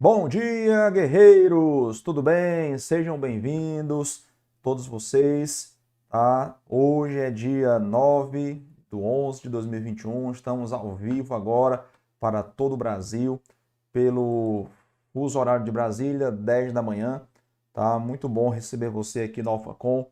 Bom dia, guerreiros! Tudo bem? Sejam bem-vindos, todos vocês, tá? Hoje é dia 9/11 de 2021, estamos ao vivo agora para todo o Brasil, pelo uso horário de Brasília, 10 da manhã, tá? Muito bom receber você aqui no AlphaCom.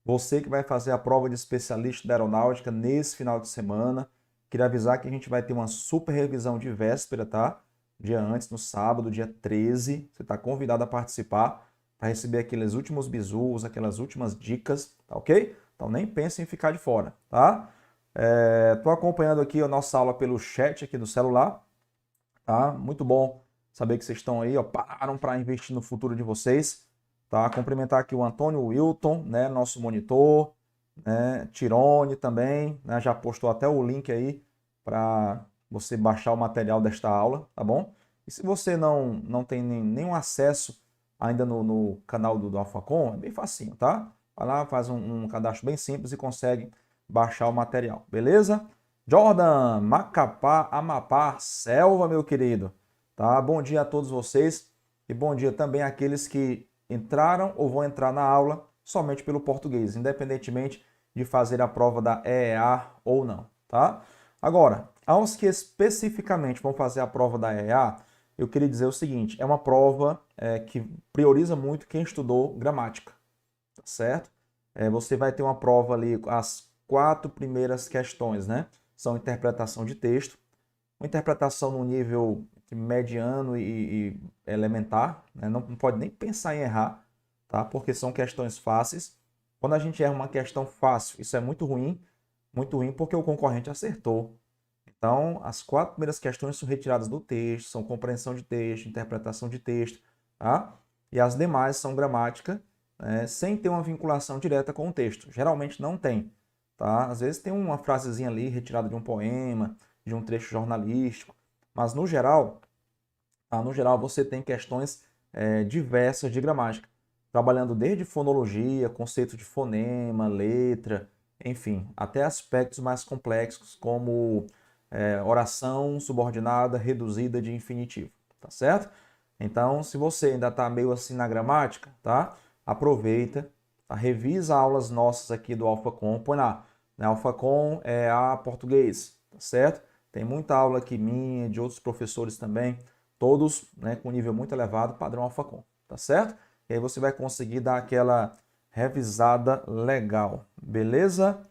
Você que vai fazer a prova de especialista da aeronáutica nesse final de semana. Queria avisar que a gente vai ter uma super revisão de véspera, tá? Dia antes, no sábado, dia 13. Você está convidado a participar para receber aqueles últimos bizus, aquelas últimas dicas, tá ok? Então nem pense em ficar de fora, tá? Tô acompanhando aqui a nossa aula pelo chat aqui do celular, tá? Muito bom saber que vocês estão aí, ó, pararam para investir no futuro de vocês, tá? Cumprimentar aqui o Antônio Wilton, né, nosso monitor, né, Tirone também, né, já postou até o link aí para você baixar o material desta aula, tá bom? E se você não tem nenhum acesso ainda no canal do AlphaCom, é bem facinho, tá? Vai lá, faz um cadastro bem simples e consegue baixar o material, beleza? Jordan, Macapá, Amapá, Selva, meu querido. Tá? Bom dia a todos vocês e bom dia também àqueles que entraram ou vão entrar na aula somente pelo português, independentemente de fazer a prova da EEA ou não, tá? Agora, aos que especificamente vão fazer a prova da EEA, eu queria dizer o seguinte, é uma prova que prioriza muito quem estudou gramática, tá certo? Você vai ter uma prova ali, as 4 primeiras questões, né? São interpretação de texto, uma interpretação no nível mediano e elementar, né? Não pode nem pensar em errar, tá? Porque são questões fáceis. Quando a gente erra uma questão fácil, isso é muito ruim porque o concorrente acertou. Então, as 4 primeiras questões são retiradas do texto, são compreensão de texto, interpretação de texto, tá? E as demais são gramática, né, sem ter uma vinculação direta com o texto. Geralmente não tem, tá? Às vezes tem uma frasezinha ali retirada de um poema, de um trecho jornalístico, mas no geral, tá? No geral você tem questões diversas de gramática, trabalhando desde fonologia, conceito de fonema, letra, enfim, até aspectos mais complexos como oração subordinada reduzida de infinitivo, tá certo? Então, se você ainda está meio assim na gramática, tá? Aproveita, tá? Revisa aulas nossas aqui do AlphaCom, põe lá, né? AlphaCom é a português, tá certo? Tem muita aula aqui minha, de outros professores também, todos, né, com nível muito elevado, padrão AlphaCom, tá certo? E aí você vai conseguir dar aquela revisada legal, beleza?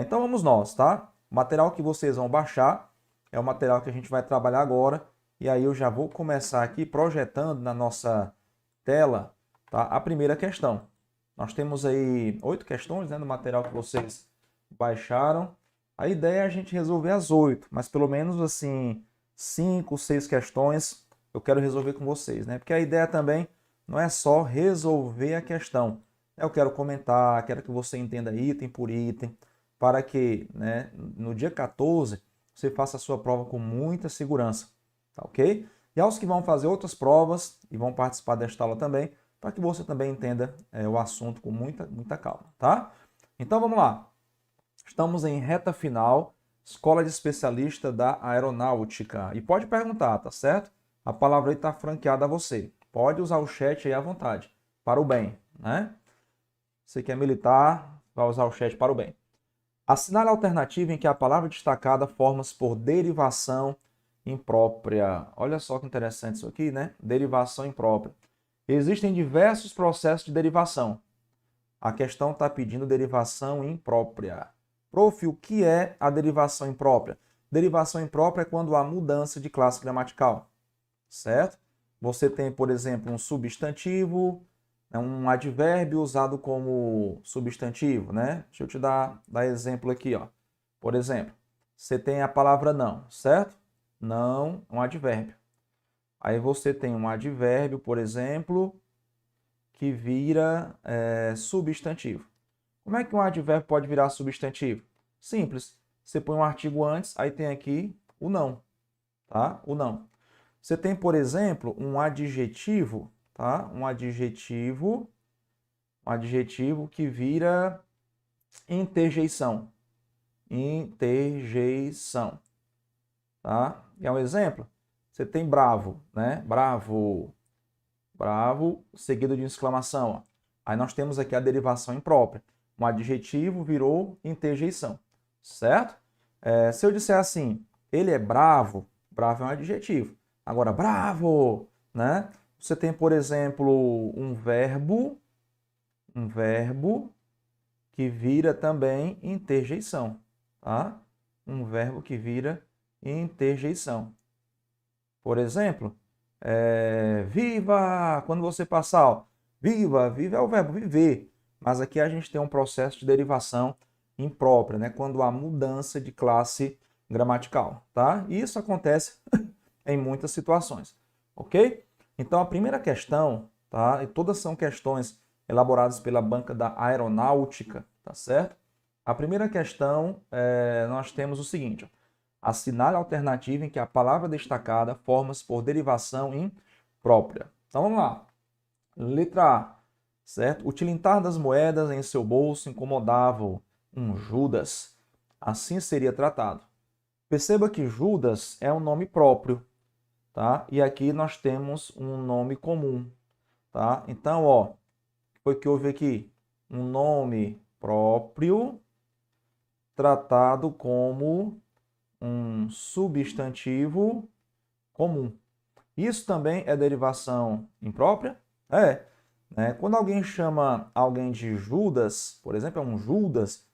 Então vamos nós, tá? O material que vocês vão baixar é o material que a gente vai trabalhar agora. E aí eu já vou começar aqui projetando na nossa tela, tá? A primeira questão. Nós temos aí 8 questões, né, no material que vocês baixaram. A ideia é a gente resolver as 8, mas pelo menos assim 5, 6 questões eu quero resolver com vocês, né? Porque a ideia também não é só resolver a questão. Eu quero comentar, quero que você entenda item por item, para que, né, no dia 14 você faça a sua prova com muita segurança, tá ok? E aos que vão fazer outras provas e vão participar desta aula também, para que você também entenda o assunto com muita calma, tá? Então vamos lá. Estamos em reta final, Escola de Especialista da Aeronáutica. E pode perguntar, tá certo? A palavra aí está franqueada a você. Pode usar o chat aí à vontade, para o bem, né? Você que é militar, vai usar o chat para o bem. Assinale a alternativa em que a palavra destacada forma-se por derivação imprópria. Olha só que interessante isso aqui, né? Derivação imprópria. Existem diversos processos de derivação. A questão está pedindo derivação imprópria. Prof, o que é a derivação imprópria? Derivação imprópria é quando há mudança de classe gramatical, certo? Você tem, por exemplo, um substantivo, um advérbio usado como substantivo, né? Deixa eu te dar exemplo aqui, ó. Por exemplo, você tem a palavra não, certo? Não, um advérbio. Aí você tem um advérbio, por exemplo, que vira substantivo. Como é que um advérbio pode virar substantivo? Simples. Você põe um artigo antes, aí tem aqui o não, tá? O não. Você tem, por exemplo, um adjetivo, tá? Um adjetivo que vira interjeição. Interjeição, tá? É um exemplo? você tem bravo, né? Bravo, bravo, seguido de uma exclamação. Ó. Aí nós temos aqui a derivação imprópria. Um adjetivo virou interjeição, certo? Se eu disser assim, ele é bravo, bravo é um adjetivo. Agora, bravo, né? Você tem, por exemplo, um verbo que vira também interjeição, tá? Um verbo que vira interjeição. Por exemplo, viva, quando você passar, ó, viva, viva é o verbo viver, mas aqui a gente tem um processo de derivação imprópria, né? Quando há mudança de classe gramatical, tá? E isso acontece em muitas situações, ok? Então a primeira questão, tá? E todas são questões elaboradas pela banca da aeronáutica, tá certo? A primeira questão, nós temos o seguinte, ó, assinale a alternativa em que a palavra destacada forma-se por derivação imprópria. Então vamos lá. Letra A, certo? O tilintar das moedas em seu bolso incomodava-o, um Judas. Assim seria tratado. Perceba que Judas é um nome próprio, tá? E aqui nós temos um nome comum, tá? Então, ó, foi que houve aqui um nome próprio tratado como um substantivo comum. Isso também é derivação imprópria? É. Né? Quando alguém chama alguém de Judas, por exemplo, é um Judas,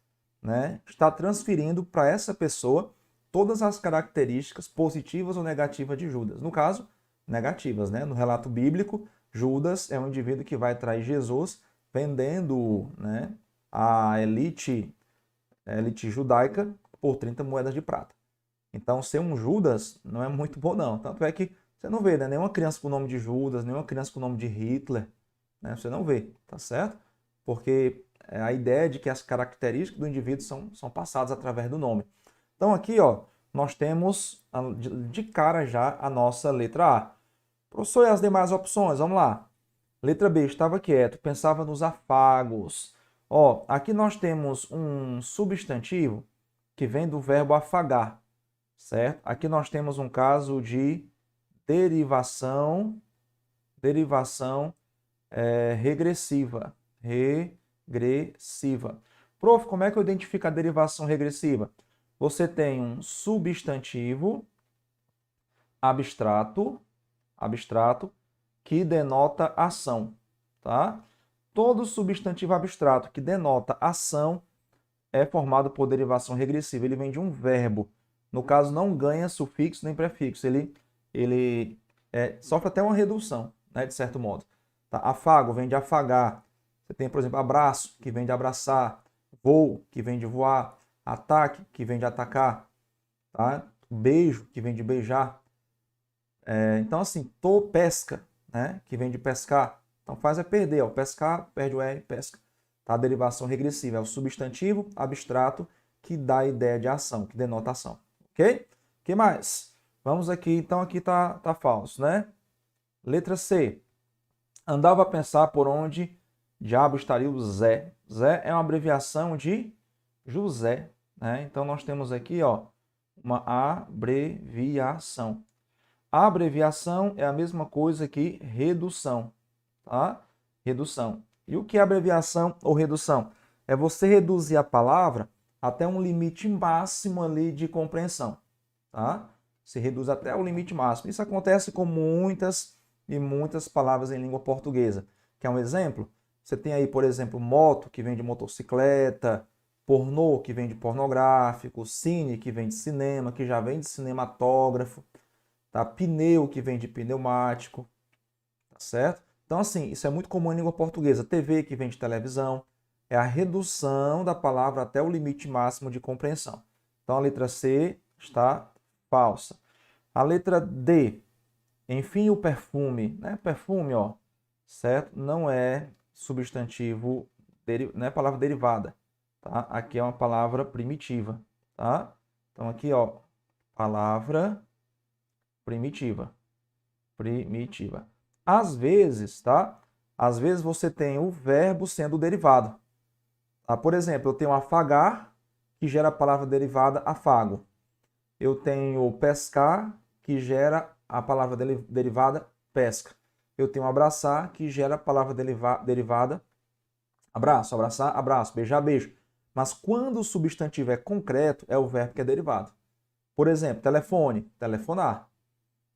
né? Está transferindo para essa pessoa todas as características positivas ou negativas de Judas. No caso, negativas, né? No relato bíblico, Judas é um indivíduo que vai trair Jesus vendendo, né, a elite judaica por 30 moedas de prata. Então, ser um Judas não é muito bom, não. Tanto é que você não vê, né, nenhuma criança com o nome de Judas, nenhuma criança com o nome de Hitler, né? Você não vê, tá certo? Porque a ideia de que as características do indivíduo são passadas através do nome. Então, aqui, ó, nós temos de cara já a nossa letra A. Professor, e as demais opções? Vamos lá. Letra B, estava quieto, pensava nos afagos. Ó, aqui nós temos um substantivo que vem do verbo afagar, certo? Aqui nós temos um caso de derivação regressiva. Regressiva. Prof, como é que eu identifico a derivação regressiva? Você tem um substantivo abstrato que denota ação, tá? Todo substantivo abstrato que denota ação é formado por derivação regressiva. Ele vem de um verbo. No caso, não ganha sufixo nem prefixo. Ele sofre até uma redução, né, de certo modo. Tá? Afago vem de afagar. Você tem, por exemplo, abraço, que vem de abraçar. Voo, que vem de voar. Ataque, que vem de atacar. Tá? Beijo, que vem de beijar. Então, assim, pesca, né, que vem de pescar. Então, faz perder. Ó, pescar, perde o R, pesca. Tá? A derivação regressiva é o substantivo abstrato que dá a ideia de ação, que denota ação. Ok? O que mais? Vamos aqui, então aqui tá falso, né? Letra C. Andava a pensar por onde diabo estaria o Zé. Zé é uma abreviação de José, né? Então nós temos aqui, ó, uma abreviação. A abreviação é a mesma coisa que redução, tá? Redução. E o que é abreviação ou redução? É você reduzir a palavra até um limite máximo ali de compreensão, tá? Se reduz até o limite máximo. Isso acontece com muitas e muitas palavras em língua portuguesa. Quer um exemplo? Você tem aí, por exemplo, moto, que vem de motocicleta, pornô, que vem de pornográfico, cine, que vem de cinema, que já vem de cinematógrafo, tá? Pneu, que vem de pneumático, tá certo? Então, assim, isso é muito comum em língua portuguesa. TV, que vem de televisão, é a redução da palavra até o limite máximo de compreensão. Então, a letra C está falsa. A letra D, enfim, o perfume, né? Perfume, ó, certo? Não é substantivo, não é palavra derivada, tá? Aqui é uma palavra primitiva, tá? Então, aqui, ó, palavra primitiva. Primitiva. Às vezes, tá? Às vezes você tem o verbo sendo derivado. Tá? Por exemplo, eu tenho afagar, que gera a palavra derivada afago. Eu tenho pescar, que gera a palavra derivada pesca. Eu tenho abraçar, que gera a palavra derivada abraço, abraçar, abraço, beijar, beijo. Mas quando o substantivo é concreto, é o verbo que é derivado. Por exemplo, telefone, telefonar.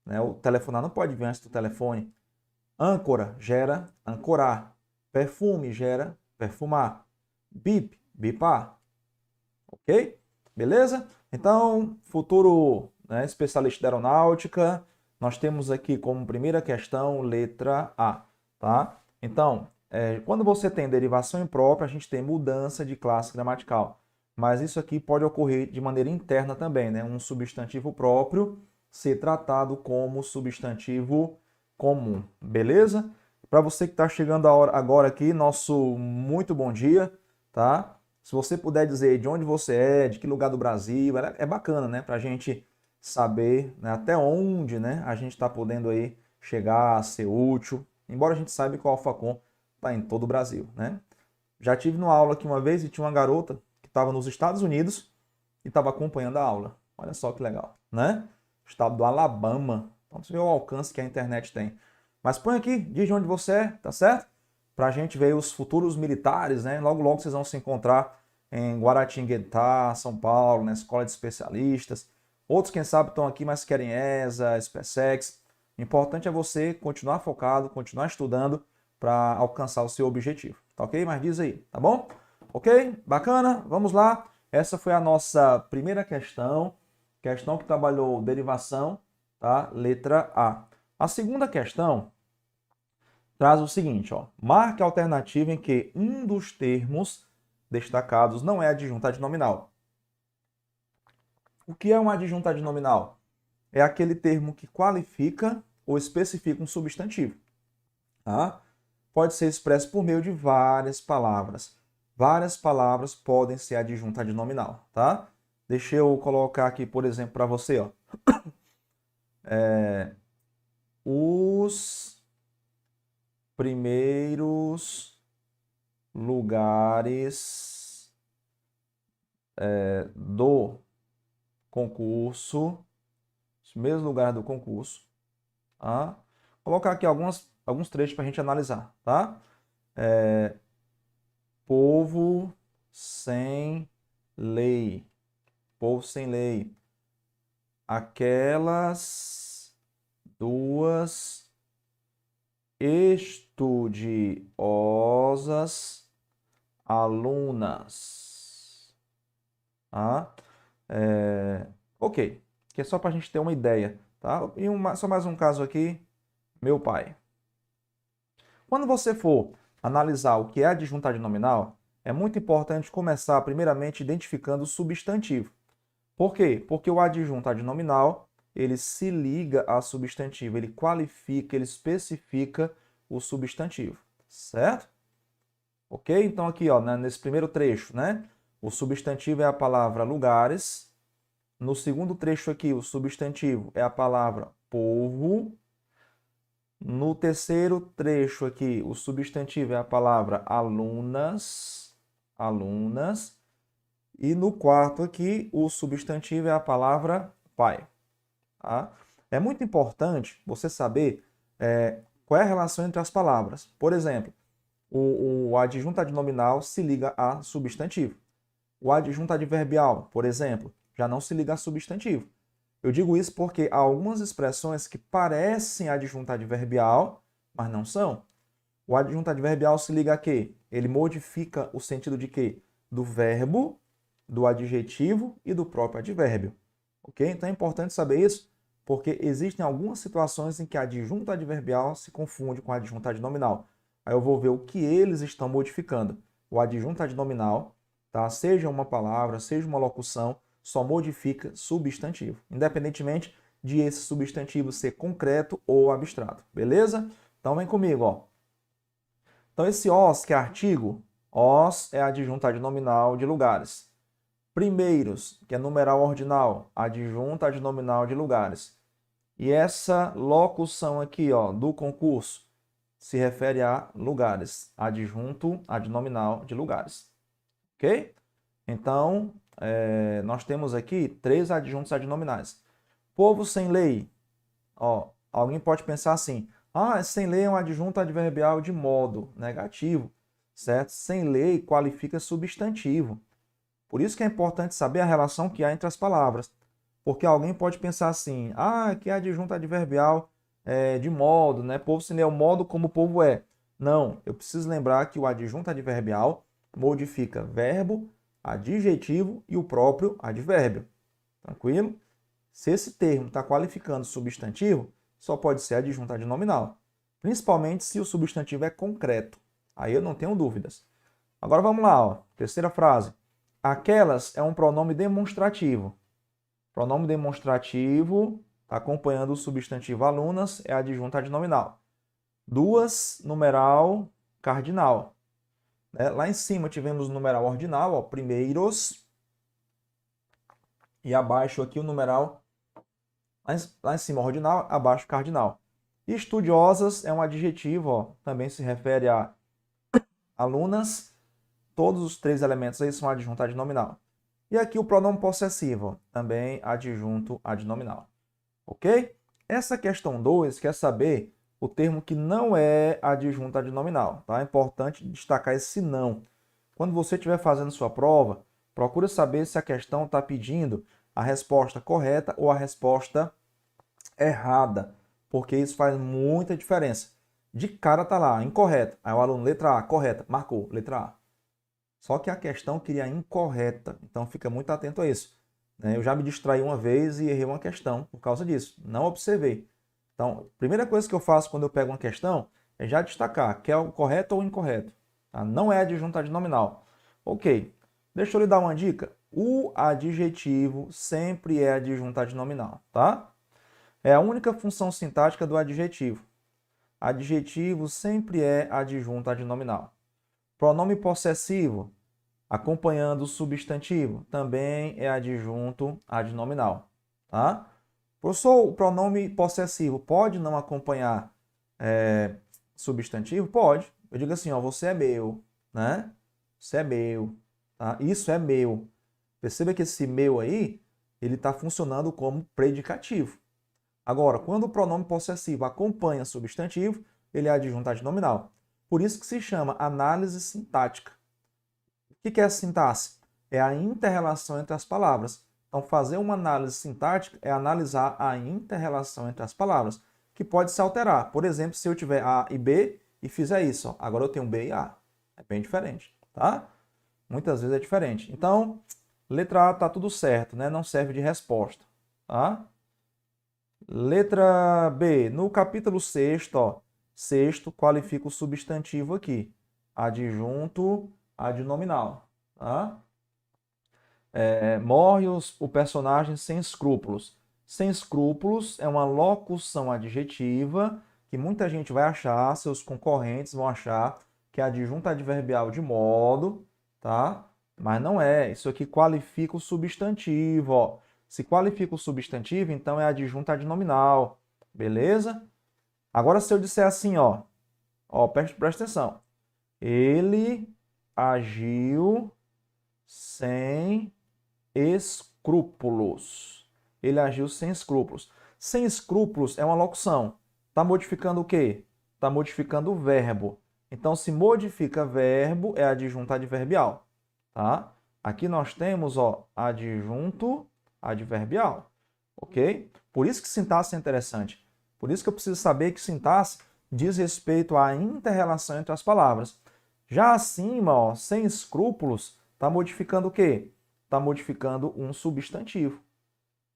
Né? O telefonar não pode vir antes do telefone. Âncora gera ancorar. Perfume gera perfumar. Bip, bipar. Ok? Beleza? Então, futuro, né, especialista da aeronáutica, nós temos aqui como primeira questão letra A. Tá? Então, quando você tem derivação imprópria, a gente tem mudança de classe gramatical. Mas isso aqui pode ocorrer de maneira interna também, né? Um substantivo próprio ser tratado como substantivo comum, beleza? Para você que está chegando agora aqui, nosso muito bom dia, tá? Se você puder dizer de onde você é, de que lugar do Brasil, é bacana, né? Para a gente saber, né, até onde, né, a gente está podendo aí chegar a ser útil. Embora a gente saiba que o Alphacom está em todo o Brasil, né? Já tive numa aula aqui uma vez e tinha uma garota que estava nos Estados Unidos e estava acompanhando a aula. Olha só que legal, né? Estado do Alabama. Então você vê o alcance que a internet tem. Mas põe aqui, diz de onde você é, tá certo? Pra gente ver os futuros militares, né? Logo, logo vocês vão se encontrar em Guaratinguetá, São Paulo, na Escola de Especialistas. Outros, quem sabe, estão aqui, mas querem ESA, SpaceX. O importante é você continuar focado, continuar estudando para alcançar o seu objetivo, tá ok? Mas diz aí, tá bom? Ok? Bacana? Vamos lá. Essa foi a nossa primeira questão que trabalhou derivação, tá? Letra A. A segunda questão traz o seguinte, ó. Marque a alternativa em que um dos termos destacados não é adjunto adnominal. O que é um adjunto adnominal? É aquele termo que qualifica ou especifica um substantivo, tá? Pode ser expresso por meio de várias palavras. Várias palavras podem ser adjunto adnominal, tá? Deixa eu colocar aqui, por exemplo, para você, ó. Os primeiros lugares do concurso, os primeiros lugares do concurso, tá? Vou colocar aqui alguns trechos para a gente analisar, tá? Povo sem lei. Povo sem lei. Aquelas duas estudiosas alunas. Tá? Ok, que é só para a gente ter uma ideia. Tá? E só mais um caso aqui, meu pai. Quando você for analisar o que é adjunto adnominal, é muito importante começar primeiramente identificando o substantivo. Por quê? Porque o adjunto adnominal, ele se liga a substantivo, ele qualifica, ele especifica o substantivo, certo? Ok? Então aqui, ó, nesse primeiro trecho, né? O substantivo é a palavra lugares. No segundo trecho aqui, o substantivo é a palavra povo. No terceiro trecho aqui, o substantivo é a palavra alunas, alunas. E no quarto aqui, o substantivo é a palavra pai. Tá? É muito importante você saber qual é a relação entre as palavras. Por exemplo, o adjunto adnominal se liga a substantivo. O adjunto adverbial, por exemplo, já não se liga a substantivo. Eu digo isso porque há algumas expressões que parecem adjunto adverbial, mas não são. O adjunto adverbial se liga a quê? Ele modifica o sentido de quê? Do verbo, do adjetivo e do próprio advérbio. Ok? Então é importante saber isso, porque existem algumas situações em que adjunto adverbial se confunde com adjunto adnominal. Aí eu vou ver o que eles estão modificando. O adjunto adnominal, tá? Seja uma palavra, seja uma locução, só modifica substantivo, independentemente de esse substantivo ser concreto ou abstrato, beleza? Então vem comigo, ó. Então esse os, que é artigo, os é adjunto adnominal de lugares. Primeiros, que é numeral ordinal, adjunto adnominal de lugares. E essa locução aqui, ó, do concurso, se refere a lugares, adjunto adnominal de lugares. Ok? Então, nós temos aqui três adjuntos adnominais. Povo sem lei, Ó, alguém pode pensar assim, sem lei é um adjunto adverbial de modo negativo, certo? Sem lei qualifica substantivo. Por isso que é importante saber a relação que há entre as palavras. Porque alguém pode pensar assim, que é adjunto adverbial de modo, né? Povo sem lei é o modo como o povo é. Não, eu preciso lembrar que o adjunto adverbial modifica verbo, adjetivo e o próprio advérbio. Tranquilo? Se esse termo está qualificando substantivo, só pode ser adjunto adnominal. Principalmente se o substantivo é concreto. Aí eu não tenho dúvidas. Agora vamos lá, ó. Terceira frase. Aquelas é um pronome demonstrativo. Pronome demonstrativo, acompanhando o substantivo alunas, é adjunto adnominal. Duas, numeral cardinal. Lá em cima tivemos o numeral ordinal, ó, primeiros. E abaixo aqui o numeral, lá em cima ordinal, abaixo cardinal. Estudiosas é um adjetivo, ó, também se refere a alunas. Todos os três elementos aí são adjunto adnominal. E aqui o pronome possessivo, também adjunto adnominal. Ok? Essa questão 2 quer saber o termo que não é adjunto adnominal. Tá? É importante destacar esse não. Quando você estiver fazendo sua prova, procura saber se a questão está pedindo a resposta correta ou a resposta errada, porque isso faz muita diferença. De cara está lá, incorreto. Aí o aluno, letra A, correta, marcou, letra A. Só que a questão queria incorreta, então fica muito atento a isso. Eu já me distraí uma vez e errei uma questão por causa disso, não observei. Então, a primeira coisa que eu faço quando eu pego uma questão é já destacar que é o correto ou incorreto. Tá? Não é adjunto adnominal. Ok, deixa eu lhe dar uma dica. O adjetivo sempre é adjunto adnominal, tá? É a única função sintática do adjetivo. Adjetivo sempre é adjunto adnominal. Pronome possessivo, acompanhando o substantivo, também é adjunto adnominal. Tá? Professor, o pronome possessivo pode não acompanhar substantivo? Pode. Eu digo assim, ó, você é meu, né? Você é meu. Tá? Isso é meu. Perceba que esse meu aí, ele está funcionando como predicativo. Agora, quando o pronome possessivo acompanha substantivo, ele é adjunto adnominal. Por isso que se chama análise sintática. O que é a sintaxe? É a inter-relação entre as palavras. Então, fazer uma análise sintática é analisar a inter-relação entre as palavras, que pode se alterar. Por exemplo, se eu tiver A e B e fizer isso, ó, agora eu tenho B e A. É bem diferente, tá? Muitas vezes é diferente. Então, letra A está tudo certo, né? Não serve de resposta, tá? Letra B, no capítulo 6º, ó, sexto qualifica o substantivo aqui, adjunto adnominal, tá? Morre o personagem sem escrúpulos. Sem escrúpulos é uma locução adjetiva que muita gente vai achar, seus concorrentes vão achar que é adjunto adverbial de modo, tá? Mas não é, isso aqui qualifica o substantivo, ó. Se qualifica o substantivo, então é adjunto adnominal, beleza? Agora se eu disser assim, ó, presta atenção. Ele agiu sem escrúpulos. Ele agiu sem escrúpulos. Sem escrúpulos é uma locução. Está modificando o quê? Está modificando o verbo. Então, se modifica verbo, é adjunto adverbial. Tá? Aqui nós temos adjunto adverbial. Ok? Por isso que sintaxe é interessante. Por isso que eu preciso saber que sintaxe diz respeito à inter-relação entre as palavras. Já acima, sem escrúpulos, está modificando o quê? Está modificando um substantivo.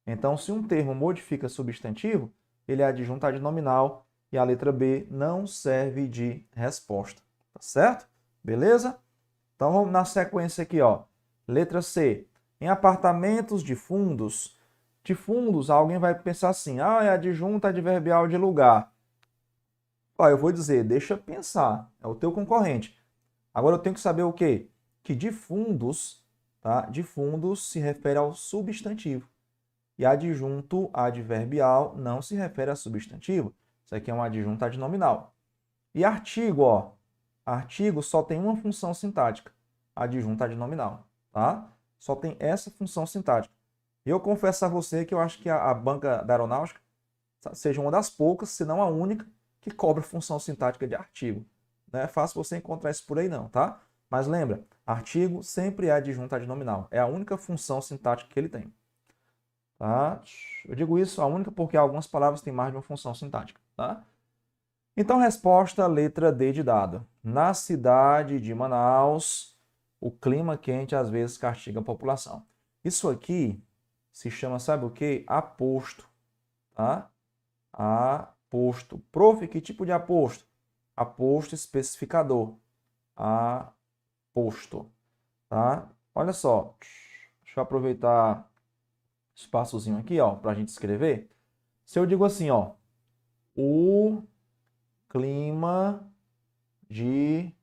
Então, se um termo modifica substantivo, ele é adjunto adnominal e a letra B não serve de resposta. Tá certo? Beleza? Então, vamos na sequência aqui, ó. Letra C. Em apartamentos de fundos, alguém vai pensar assim, é adjunto adverbial de lugar. Eu vou dizer, deixa pensar, é o teu concorrente. Agora eu tenho que saber o quê? Que de fundos, tá? De fundos se refere ao substantivo. E adjunto adverbial não se refere a substantivo. Isso aqui é um adjunto adnominal. E artigo, ó. Artigo só tem uma função sintática, adjunto adnominal, tá? Só tem essa função sintática. E eu confesso a você que eu acho que a banca da aeronáutica seja uma das poucas, se não a única, que cobra função sintática de artigo. Não é fácil você encontrar isso por aí não, tá? Mas lembra, artigo sempre é adjunto adnominal. É a única função sintática que ele tem. Tá? Eu digo isso a única porque algumas palavras têm mais de uma função sintática. Tá? Então, resposta, letra D de dado. Na cidade de Manaus, o clima quente às vezes castiga a população. Isso aqui se chama, sabe o quê? Aposto. Tá? Aposto. Prof, que tipo de aposto? Aposto especificador. Aposto. Tá? Olha só. Deixa eu aproveitar o espaçozinho aqui, ó, para a gente escrever. Se eu digo assim, ó, o clima de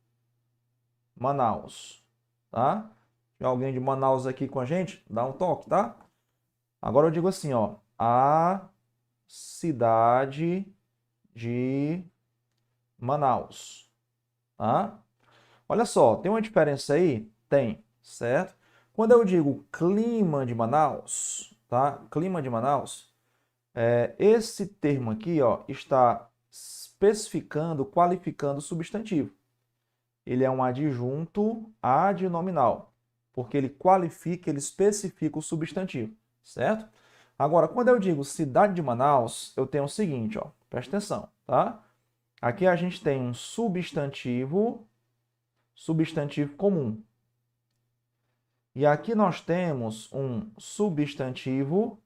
Manaus, tá? Tem alguém de Manaus aqui com a gente? Dá um toque, tá? Agora eu digo assim, ó, a cidade de Manaus, tá? Olha só, tem uma diferença aí? Tem, certo? Quando eu digo clima de Manaus, tá? Clima de Manaus, esse termo aqui, ó, está especificando, qualificando o substantivo. Ele é um adjunto adnominal, porque ele qualifica, ele especifica o substantivo, certo? Agora, quando eu digo cidade de Manaus, eu tenho o seguinte, ó, presta atenção, tá? Aqui a gente tem um substantivo comum. E aqui nós temos um substantivo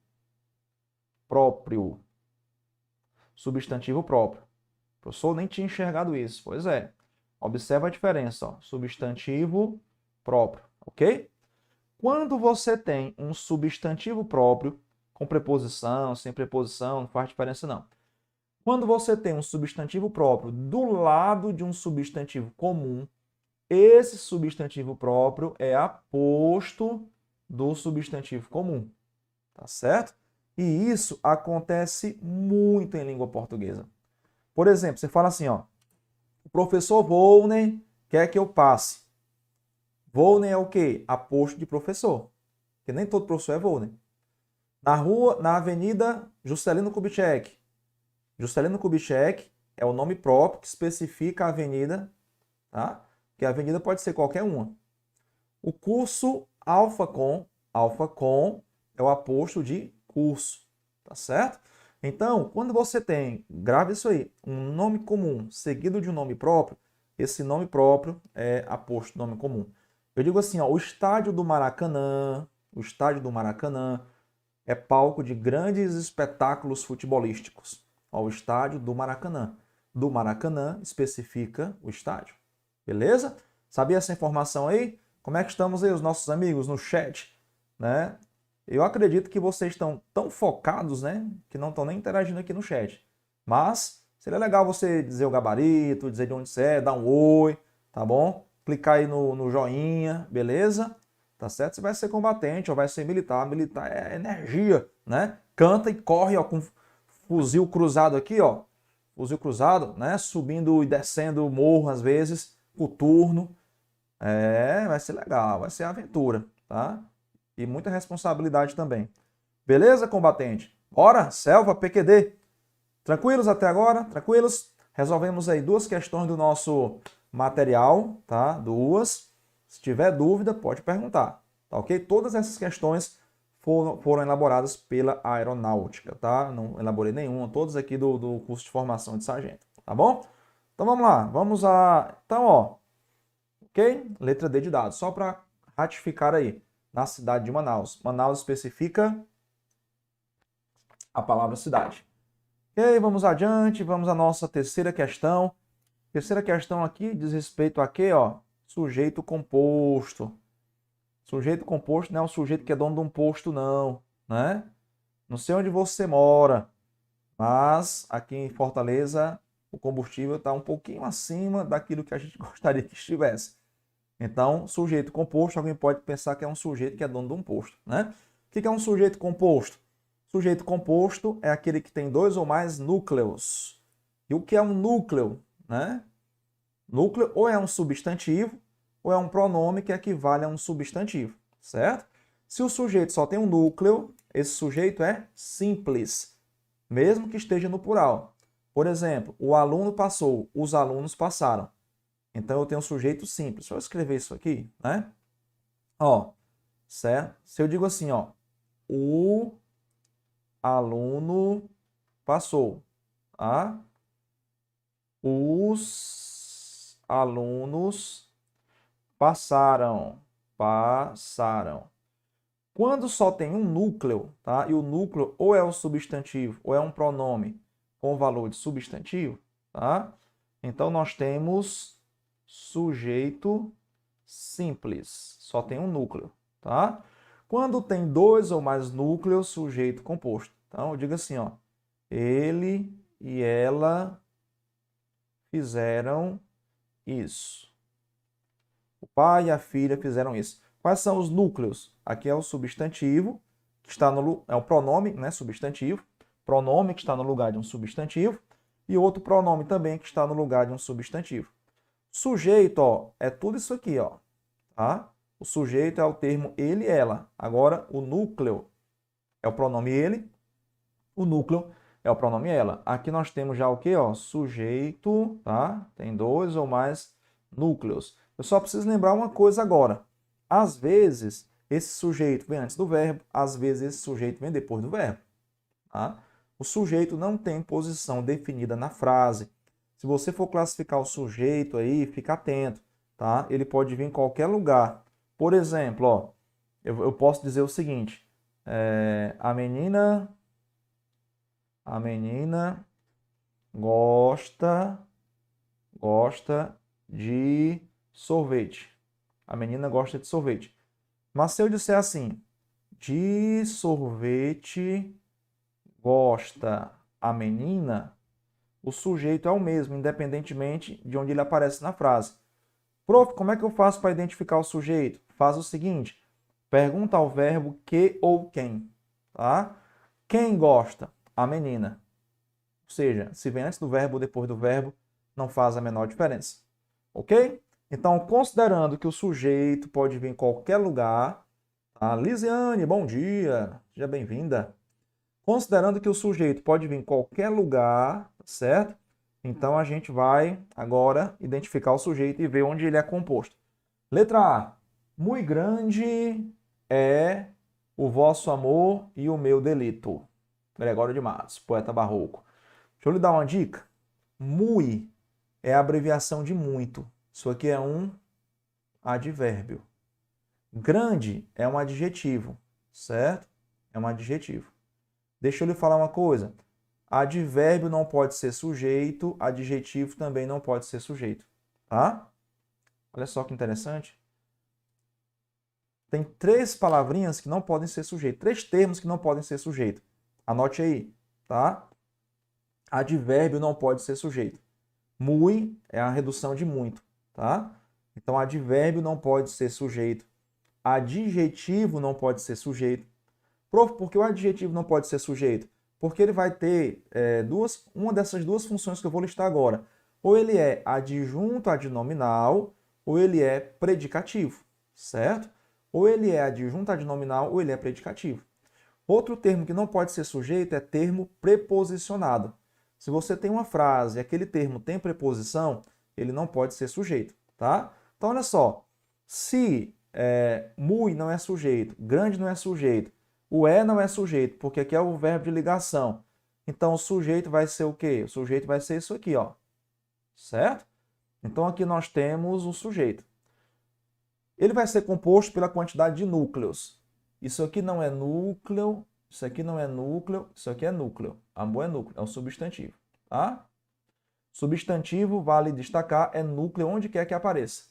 próprio. Substantivo próprio. O professor nem tinha enxergado isso. Pois é. Observa a diferença, ó. Substantivo próprio, ok? Quando você tem um substantivo próprio, com preposição, sem preposição, não faz diferença não. Quando você tem um substantivo próprio do lado de um substantivo comum, esse substantivo próprio é aposto do substantivo comum, tá certo? E isso acontece muito em língua portuguesa. Por exemplo, você fala assim, ó, o professor Volney quer que eu passe. Volney é o quê? Aposto de professor, porque nem todo professor é Volney. Na avenida Juscelino Kubitschek. Juscelino Kubitschek é o nome próprio que especifica a avenida, tá? Que a avenida pode ser qualquer uma. O curso Alphacom é o aposto de curso, tá certo? Então, quando você tem, grave isso aí, um nome comum seguido de um nome próprio, esse nome próprio é aposto nome comum. Eu digo assim, ó, o estádio do Maracanã é palco de grandes espetáculos futebolísticos. Ó, o estádio do Maracanã. Do Maracanã especifica o estádio. Beleza? Sabia essa informação aí? Como é que estamos aí, os nossos amigos, no chat? Né? Eu acredito que vocês estão tão focados, né, que não estão nem interagindo aqui no chat. Mas seria legal você dizer o gabarito, dizer de onde você é, dar um oi, tá bom? Clicar aí no joinha, beleza? Tá certo? Você vai ser combatente ou vai ser militar. Militar é energia, né? Canta e corre, ó, com fuzil cruzado aqui, ó. Fuzil cruzado, né? Subindo e descendo o morro às vezes, coturno. Vai ser legal, vai ser aventura, tá? E muita responsabilidade também. Beleza, combatente? Bora, selva, PQD. Tranquilos até agora? Tranquilos? Resolvemos aí duas questões do nosso material, tá? Duas. Se tiver dúvida, pode perguntar, tá ok? Todas essas questões foram elaboradas pela aeronáutica, tá? Não elaborei nenhuma, todas aqui do curso de formação de sargento, tá bom? Então vamos lá, vamos a... Então, ó, ok? Letra D de dado, só para ratificar aí. Na cidade de Manaus. Manaus especifica a palavra cidade. Ok, vamos adiante, vamos à nossa terceira questão. Terceira questão aqui diz respeito a quê, ó? Sujeito composto. Sujeito composto não é um sujeito que é dono de um posto, não, né? Não sei onde você mora, mas aqui em Fortaleza o combustível está um pouquinho acima daquilo que a gente gostaria que estivesse. Então, sujeito composto, alguém pode pensar que é um sujeito que é dono de um posto, né? O que é um sujeito composto? Sujeito composto é aquele que tem dois ou mais núcleos. E o que é um núcleo, né? Núcleo ou é um substantivo ou é um pronome que equivale a um substantivo, certo? Se o sujeito só tem um núcleo, esse sujeito é simples. mesmo que esteja no plural. Por exemplo, o aluno passou, os alunos passaram. Então eu tenho um sujeito simples. Deixa eu escrever isso aqui, né? Ó, certo? Se eu digo assim, ó, o aluno passou, tá? Os alunos passaram, passaram. Quando só tem um núcleo, tá? E o núcleo ou é o substantivo ou é um pronome com valor de substantivo, tá? Então nós temos sujeito simples, só tem um núcleo, tá? Quando tem dois ou mais núcleos, sujeito composto. Então eu digo assim, ó, ele e ela fizeram isso. O pai e a filha fizeram isso. Quais são os núcleos? Aqui é o substantivo, que está no é o pronome, né, substantivo, pronome que está no lugar de um substantivo, e outro pronome também que está no lugar de um substantivo. Sujeito, ó, é tudo isso aqui, ó, tá? O sujeito é o termo ele e ela. Agora, o núcleo é o pronome ele, o núcleo é o pronome ela. Aqui nós temos já o quê, ó? Sujeito, tá? Tem dois ou mais núcleos. Eu só preciso lembrar uma coisa agora. Às vezes, esse sujeito vem antes do verbo, às vezes esse sujeito vem depois do verbo, tá? O sujeito não tem posição definida na frase. Se você for classificar o sujeito aí, fica atento, tá? Ele pode vir em qualquer lugar. Por exemplo, ó, eu posso dizer o seguinte, a menina gosta de sorvete. A menina gosta de sorvete. Mas se eu disser assim, de sorvete gosta a menina, o sujeito é o mesmo, independentemente de onde ele aparece na frase. Prof, como é que eu faço para identificar o sujeito? Faz o seguinte, pergunta ao verbo que ou quem, tá? Quem gosta? A menina. Ou seja, se vem antes do verbo ou depois do verbo, não faz a menor diferença. Ok? Então, considerando que o sujeito pode vir em qualquer lugar, tá? Lisiane, bom dia, seja bem-vinda. Considerando que o sujeito pode vir em qualquer lugar, certo? Então, a gente vai agora identificar o sujeito e ver onde ele é composto. Letra A. Muito grande é o vosso amor e o meu delito. Gregório de Matos, poeta barroco. Deixa eu lhe dar uma dica. Mui é a abreviação de muito. Isso aqui é um advérbio. Grande é um adjetivo, certo? É um adjetivo. Deixa eu lhe falar uma coisa. Advérbio não pode ser sujeito, adjetivo também não pode ser sujeito, tá? Olha só que interessante. Tem três palavrinhas que não podem ser sujeito, três termos que não podem ser sujeito. Anote aí, tá? Advérbio não pode ser sujeito. Muy é a redução de muito, tá? Então, advérbio não pode ser sujeito. Adjetivo não pode ser sujeito. Prof, por que o adjetivo não pode ser sujeito? Porque ele vai ter uma dessas duas funções que eu vou listar agora. Ou ele é adjunto adnominal, ou ele é predicativo, certo? Ou ele é adjunto adnominal, ou ele é predicativo. Outro termo que não pode ser sujeito é termo preposicionado. Se você tem uma frase e aquele termo tem preposição, ele não pode ser sujeito, tá? Então, olha só. Se muy não é sujeito, grande não é sujeito, o é não é sujeito, porque aqui é o verbo de ligação. Então, o sujeito vai ser o quê? O sujeito vai ser isso aqui, ó. Certo? Então, aqui nós temos o sujeito. Ele vai ser composto pela quantidade de núcleos. Isso aqui não é núcleo, isso aqui não é núcleo, isso aqui é núcleo. Amor é núcleo, é um substantivo, tá? Substantivo, vale destacar, é núcleo onde quer que apareça.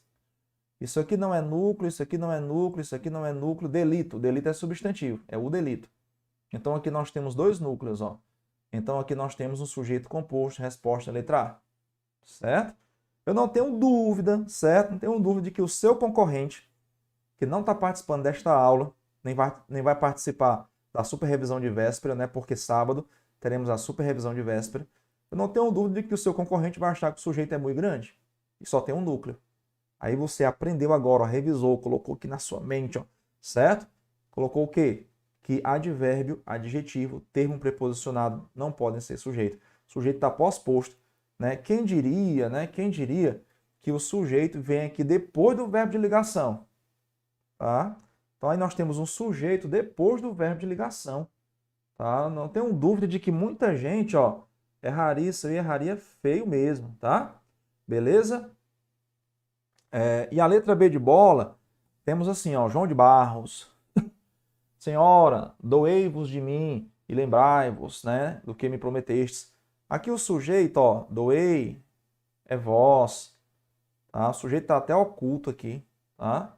Isso aqui não é núcleo, isso aqui não é núcleo, isso aqui não é núcleo. Delito, delito é substantivo, é o delito. Então aqui nós temos dois núcleos, ó. Então aqui nós temos um sujeito composto, resposta letra A, certo? Eu não tenho dúvida, certo? Não tenho dúvida de que o seu concorrente, que não está participando desta aula, nem vai participar da super revisão de véspera, né? Porque sábado teremos a super revisão de véspera. Eu não tenho dúvida de que o seu concorrente vai achar que o sujeito é muito grande e só tem um núcleo. Aí você aprendeu agora, ó, revisou, colocou aqui na sua mente, ó, certo? Colocou o quê? que advérbio, adjetivo, termo preposicionado não podem ser sujeito. Sujeito está pós-posto, né? Quem diria, né? Quem diria que o sujeito vem aqui depois do verbo de ligação, tá? Então aí nós temos um sujeito depois do verbo de ligação, tá? Não tenho dúvida de que muita gente, ó, erraria isso aí, erraria feio mesmo, tá? Beleza? E a letra B de bola, temos assim, ó, João de Barros. Senhora, doei-vos de mim e lembrai-vos, né, do que me prometestes. Aqui o sujeito, ó, doei, é vós, tá? O sujeito está até oculto aqui, tá?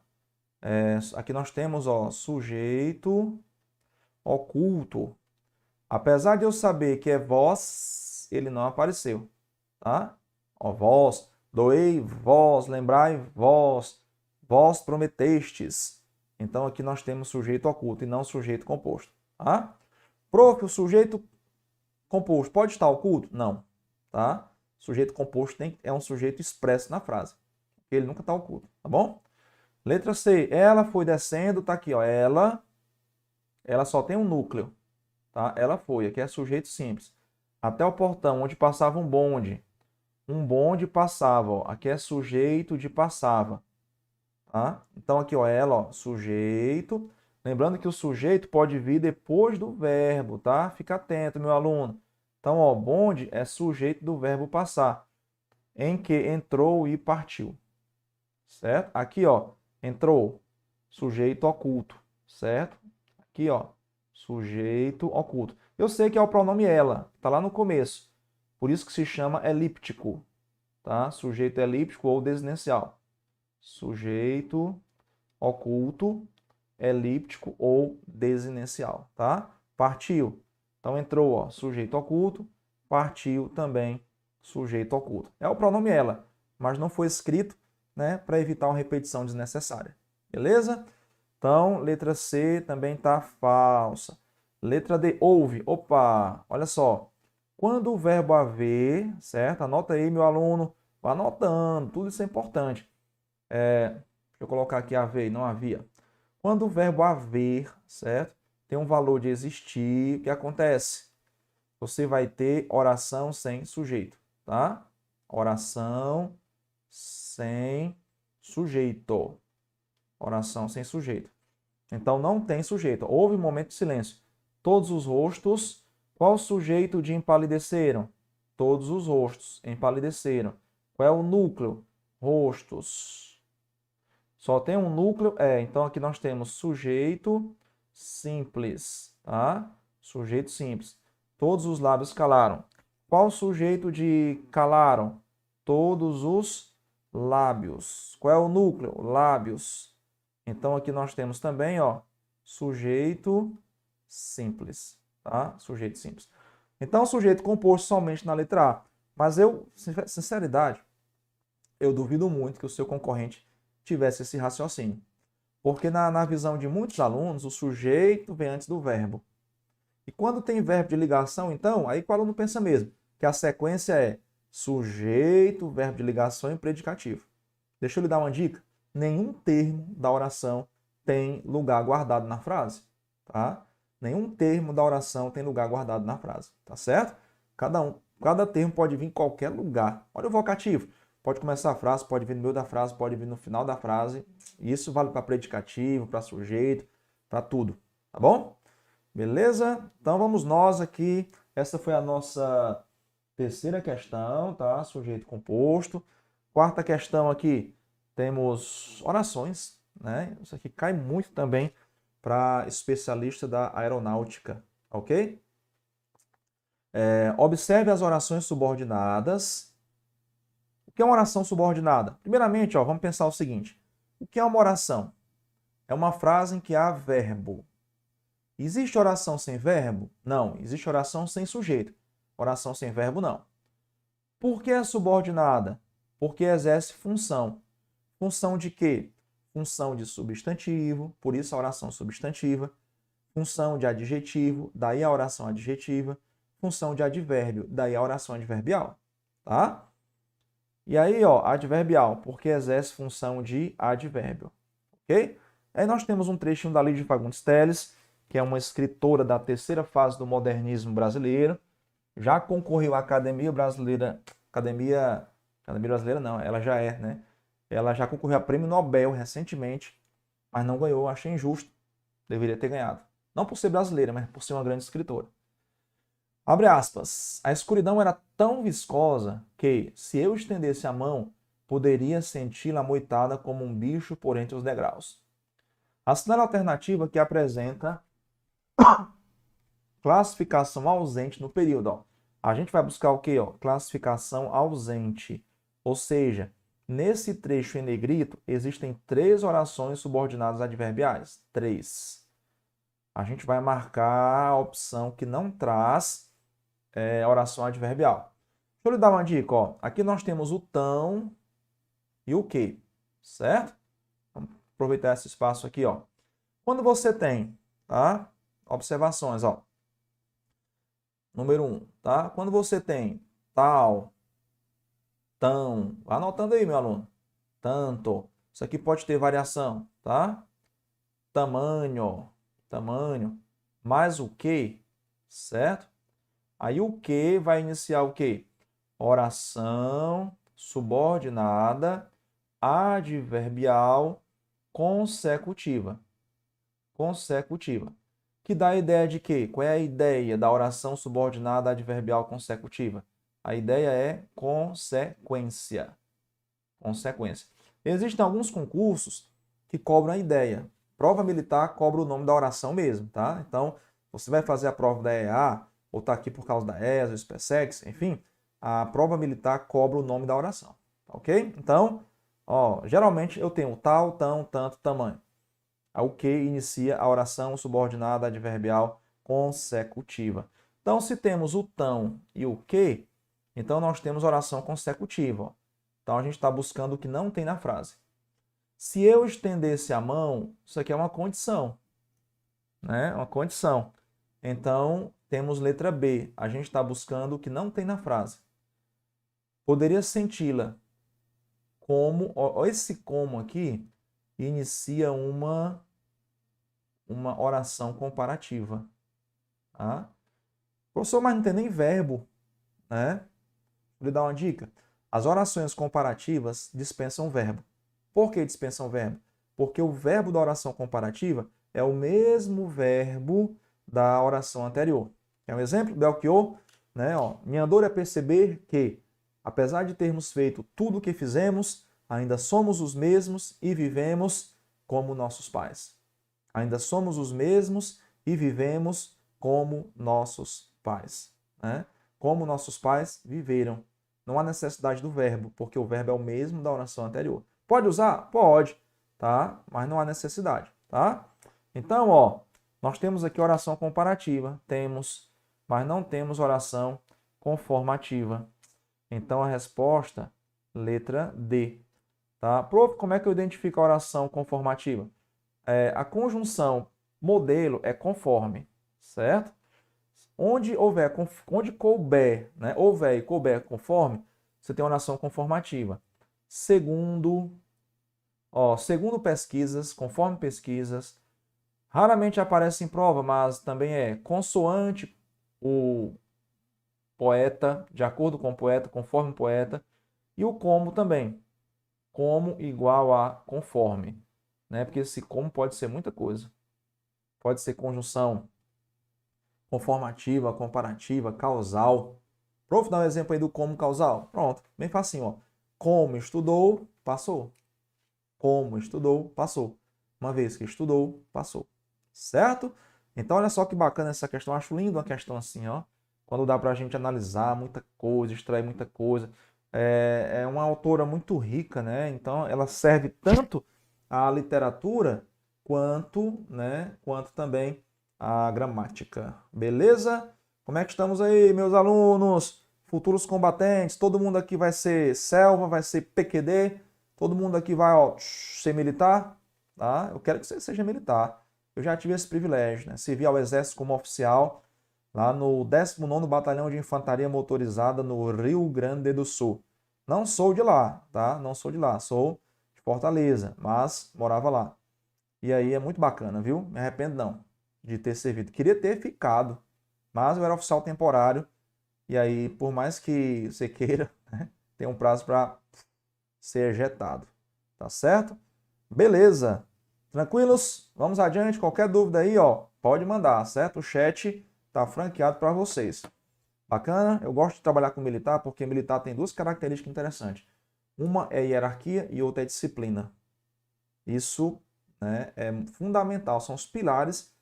Aqui nós temos, ó, sujeito oculto. Apesar de eu saber que é vós, ele não apareceu, tá? Ó, vós, doei, vós, lembrai, vós, vós prometestes. Então aqui nós temos sujeito oculto e não sujeito composto, tá? Prof, o sujeito composto pode estar oculto? Não, tá? Sujeito composto é um sujeito expresso na frase. Ele nunca está oculto, tá bom? Letra C, ela foi descendo, tá aqui, ó, ela só tem um núcleo, tá? Ela foi, aqui é sujeito simples. Até o portão onde passava um bonde. Um bonde passava, ó, aqui é sujeito de passava, tá? Então aqui, ó, ela, ó, sujeito. Lembrando que o sujeito pode vir depois do verbo, tá? Fica atento, meu aluno. Então, ó, bonde é sujeito do verbo passar, em que entrou e partiu, certo? Aqui, ó, entrou, sujeito oculto, certo? Aqui, ó, sujeito oculto. Eu sei que é o pronome ela, tá lá no começo. Por isso que se chama elíptico, tá? Sujeito elíptico ou desinencial. Sujeito oculto, elíptico ou desinencial, tá? Partiu. Então entrou, ó, sujeito oculto, partiu também sujeito oculto. É o pronome ela, mas não foi escrito, né, para evitar uma repetição desnecessária. Beleza? Então, letra C também está falsa. Letra D, houve. Opa, olha só. Quando o verbo haver, certo? Anota aí, meu aluno. Vá anotando, tudo isso é importante. Deixa eu colocar aqui haver e não havia. Quando o verbo haver, certo? Tem um valor de existir, o que acontece? Você vai ter oração sem sujeito, tá? Oração sem sujeito. Oração sem sujeito. Então, não tem sujeito. Houve um momento de silêncio. Todos os rostos. Qual sujeito de empalideceram? Todos os rostos empalideceram. Qual é o núcleo? Rostos. Só tem um núcleo? Então aqui nós temos sujeito simples, tá? Sujeito simples. Todos os lábios calaram. Qual sujeito de calaram? Todos os lábios. Qual é o núcleo? Lábios. Então aqui nós temos também, ó, sujeito simples, tá? Sujeito simples. Então sujeito composto somente na letra A. Mas eu, sinceridade, eu duvido muito que o seu concorrente tivesse esse raciocínio. Porque na visão de muitos alunos, o sujeito vem antes do verbo. E quando tem verbo de ligação, então, aí o aluno pensa mesmo, que a sequência é sujeito, verbo de ligação e predicativo. Deixa eu lhe dar uma dica. Nenhum termo da oração tem lugar guardado na frase, tá? Nenhum termo da oração tem lugar guardado na frase, tá certo? Cada termo pode vir em qualquer lugar. Olha o vocativo. Pode começar a frase, pode vir no meio da frase, pode vir no final da frase. Isso vale para predicativo, para sujeito, para tudo, tá bom? Beleza? Então vamos nós aqui. Essa foi a nossa terceira questão, tá? Sujeito composto. Quarta questão aqui, temos orações, né? Isso aqui cai muito também para especialista da aeronáutica, ok? Observe as orações subordinadas. O que é uma oração subordinada? Primeiramente, ó, vamos pensar o seguinte. O que é uma oração? É uma frase em que há verbo. Existe oração sem verbo? Não. Existe oração sem sujeito. Oração sem verbo, não. Por que é subordinada? Porque exerce função. Função de quê? Função de substantivo, por isso a oração substantiva. Função de adjetivo, daí a oração adjetiva. Função de advérbio, daí a oração adverbial. Tá? E aí, ó, adverbial, porque exerce função de advérbio. Ok? Aí nós temos um trechinho da Lídia Fagundes Telles, que é uma escritora da terceira fase do modernismo brasileiro. Já concorreu à Academia Brasileira, Academia Brasileira não, ela já é, né? Ela já concorreu a Prêmio Nobel recentemente, mas não ganhou, achei injusto, deveria ter ganhado. Não por ser brasileira, mas por ser uma grande escritora. Abre aspas. A escuridão era tão viscosa que, se eu estendesse a mão, poderia senti-la amoitada como um bicho por entre os degraus. Assinale a alternativa que apresenta classificação ausente no período. Ó. A gente vai buscar o quê? Ó? Classificação ausente. Ou seja, nesse trecho em negrito, existem 3 orações subordinadas adverbiais. 3. A gente vai marcar a opção que não traz oração adverbial. Deixa eu lhe dar uma dica. Ó. Aqui nós temos o tão e o que, certo? Vamos aproveitar esse espaço aqui. Ó. Quando você tem, tá? Observações, ó. Número 1, tá? Quando você tem tal, tão, vai anotando aí, meu aluno. Tanto. Isso aqui pode ter variação, tá? Tamanho, mais o que, certo? Aí o que vai iniciar o quê? Oração subordinada adverbial consecutiva. Que dá a ideia de quê? Qual é a ideia da oração subordinada adverbial consecutiva? A ideia é consequência. Existem alguns concursos que cobram a ideia. Prova militar cobra o nome da oração mesmo, tá? Então, você vai fazer a prova da EA, ou está aqui por causa da ESA, o SpaceX, enfim, a prova militar cobra o nome da oração, ok? Então, ó, geralmente eu tenho tal, tão, tanto, tamanho. O que inicia a oração subordinada adverbial consecutiva. Então, se temos o tão e o que, então nós temos oração consecutiva. Ó. Então, a gente está buscando o que não tem na frase. Se eu estendesse a mão, isso aqui é uma condição, né? Uma condição. Então, temos letra B. A gente está buscando o que não tem na frase. Poderia senti-la como, ó, esse como aqui inicia uma oração comparativa. Tá? Professor, mas não tem nem verbo, né? Vou lhe dar uma dica. As orações comparativas dispensam verbo. Por que dispensam verbo? Porque o verbo da oração comparativa é o mesmo verbo da oração anterior. É um exemplo? Belchior, né? Ó, minha dor é perceber que, apesar de termos feito tudo o que fizemos, ainda somos os mesmos e vivemos como nossos pais. Ainda somos os mesmos e vivemos como nossos pais. Né? Como nossos pais viveram. Não há necessidade do verbo, porque o verbo é o mesmo da oração anterior. Pode usar? Pode, tá? Mas não há necessidade, tá? Então, ó, nós temos aqui oração comparativa, temos, mas não temos oração conformativa. Então, a resposta, letra D. Tá? Prof, como é que eu identifico a oração conformativa? A conjunção modelo é conforme, certo? Onde couber, né? Houver e couber conforme, você tem uma oração conformativa. Segundo pesquisas, conforme pesquisas, raramente aparece em prova, mas também é consoante o poeta, de acordo com o poeta, conforme o poeta, e o como também. Como igual a conforme, né? Porque esse como pode ser muita coisa. Pode ser conjunção conformativa, comparativa, causal. Prof, dá um exemplo aí do como causal. Pronto, bem facinho, ó. Como estudou, passou. Como estudou, passou. Uma vez que estudou, passou. Certo? Então, olha só que bacana essa questão. Eu acho lindo uma questão assim, ó. Quando dá pra gente analisar muita coisa, extrair muita coisa. É uma autora muito rica, né? Então, ela serve tanto à literatura quanto, né, quanto também à gramática. Beleza? Como é que estamos aí, meus alunos? Futuros combatentes, todo mundo aqui vai ser selva, vai ser PQD, todo mundo aqui vai, ó, ser militar, tá? Eu quero que você seja militar. Eu já tive esse privilégio, né? Servi ao Exército como oficial lá no 19º Batalhão de Infantaria Motorizada no Rio Grande do Sul. Não sou de lá, tá? Não sou de lá, sou de Fortaleza, mas morava lá. E aí é muito bacana, viu? Me arrependo não. de ter servido. Queria ter ficado, mas eu era oficial temporário. E aí, por mais que você queira, né, tem um prazo para ser ejetado. Tá certo? Beleza. Tranquilos? Vamos adiante. Qualquer dúvida aí, ó, pode mandar, certo? O chat tá franqueado para vocês. Bacana? Eu gosto de trabalhar com militar porque militar tem duas características interessantes. Uma é hierarquia e outra é disciplina. Isso, né, é fundamental, são os pilares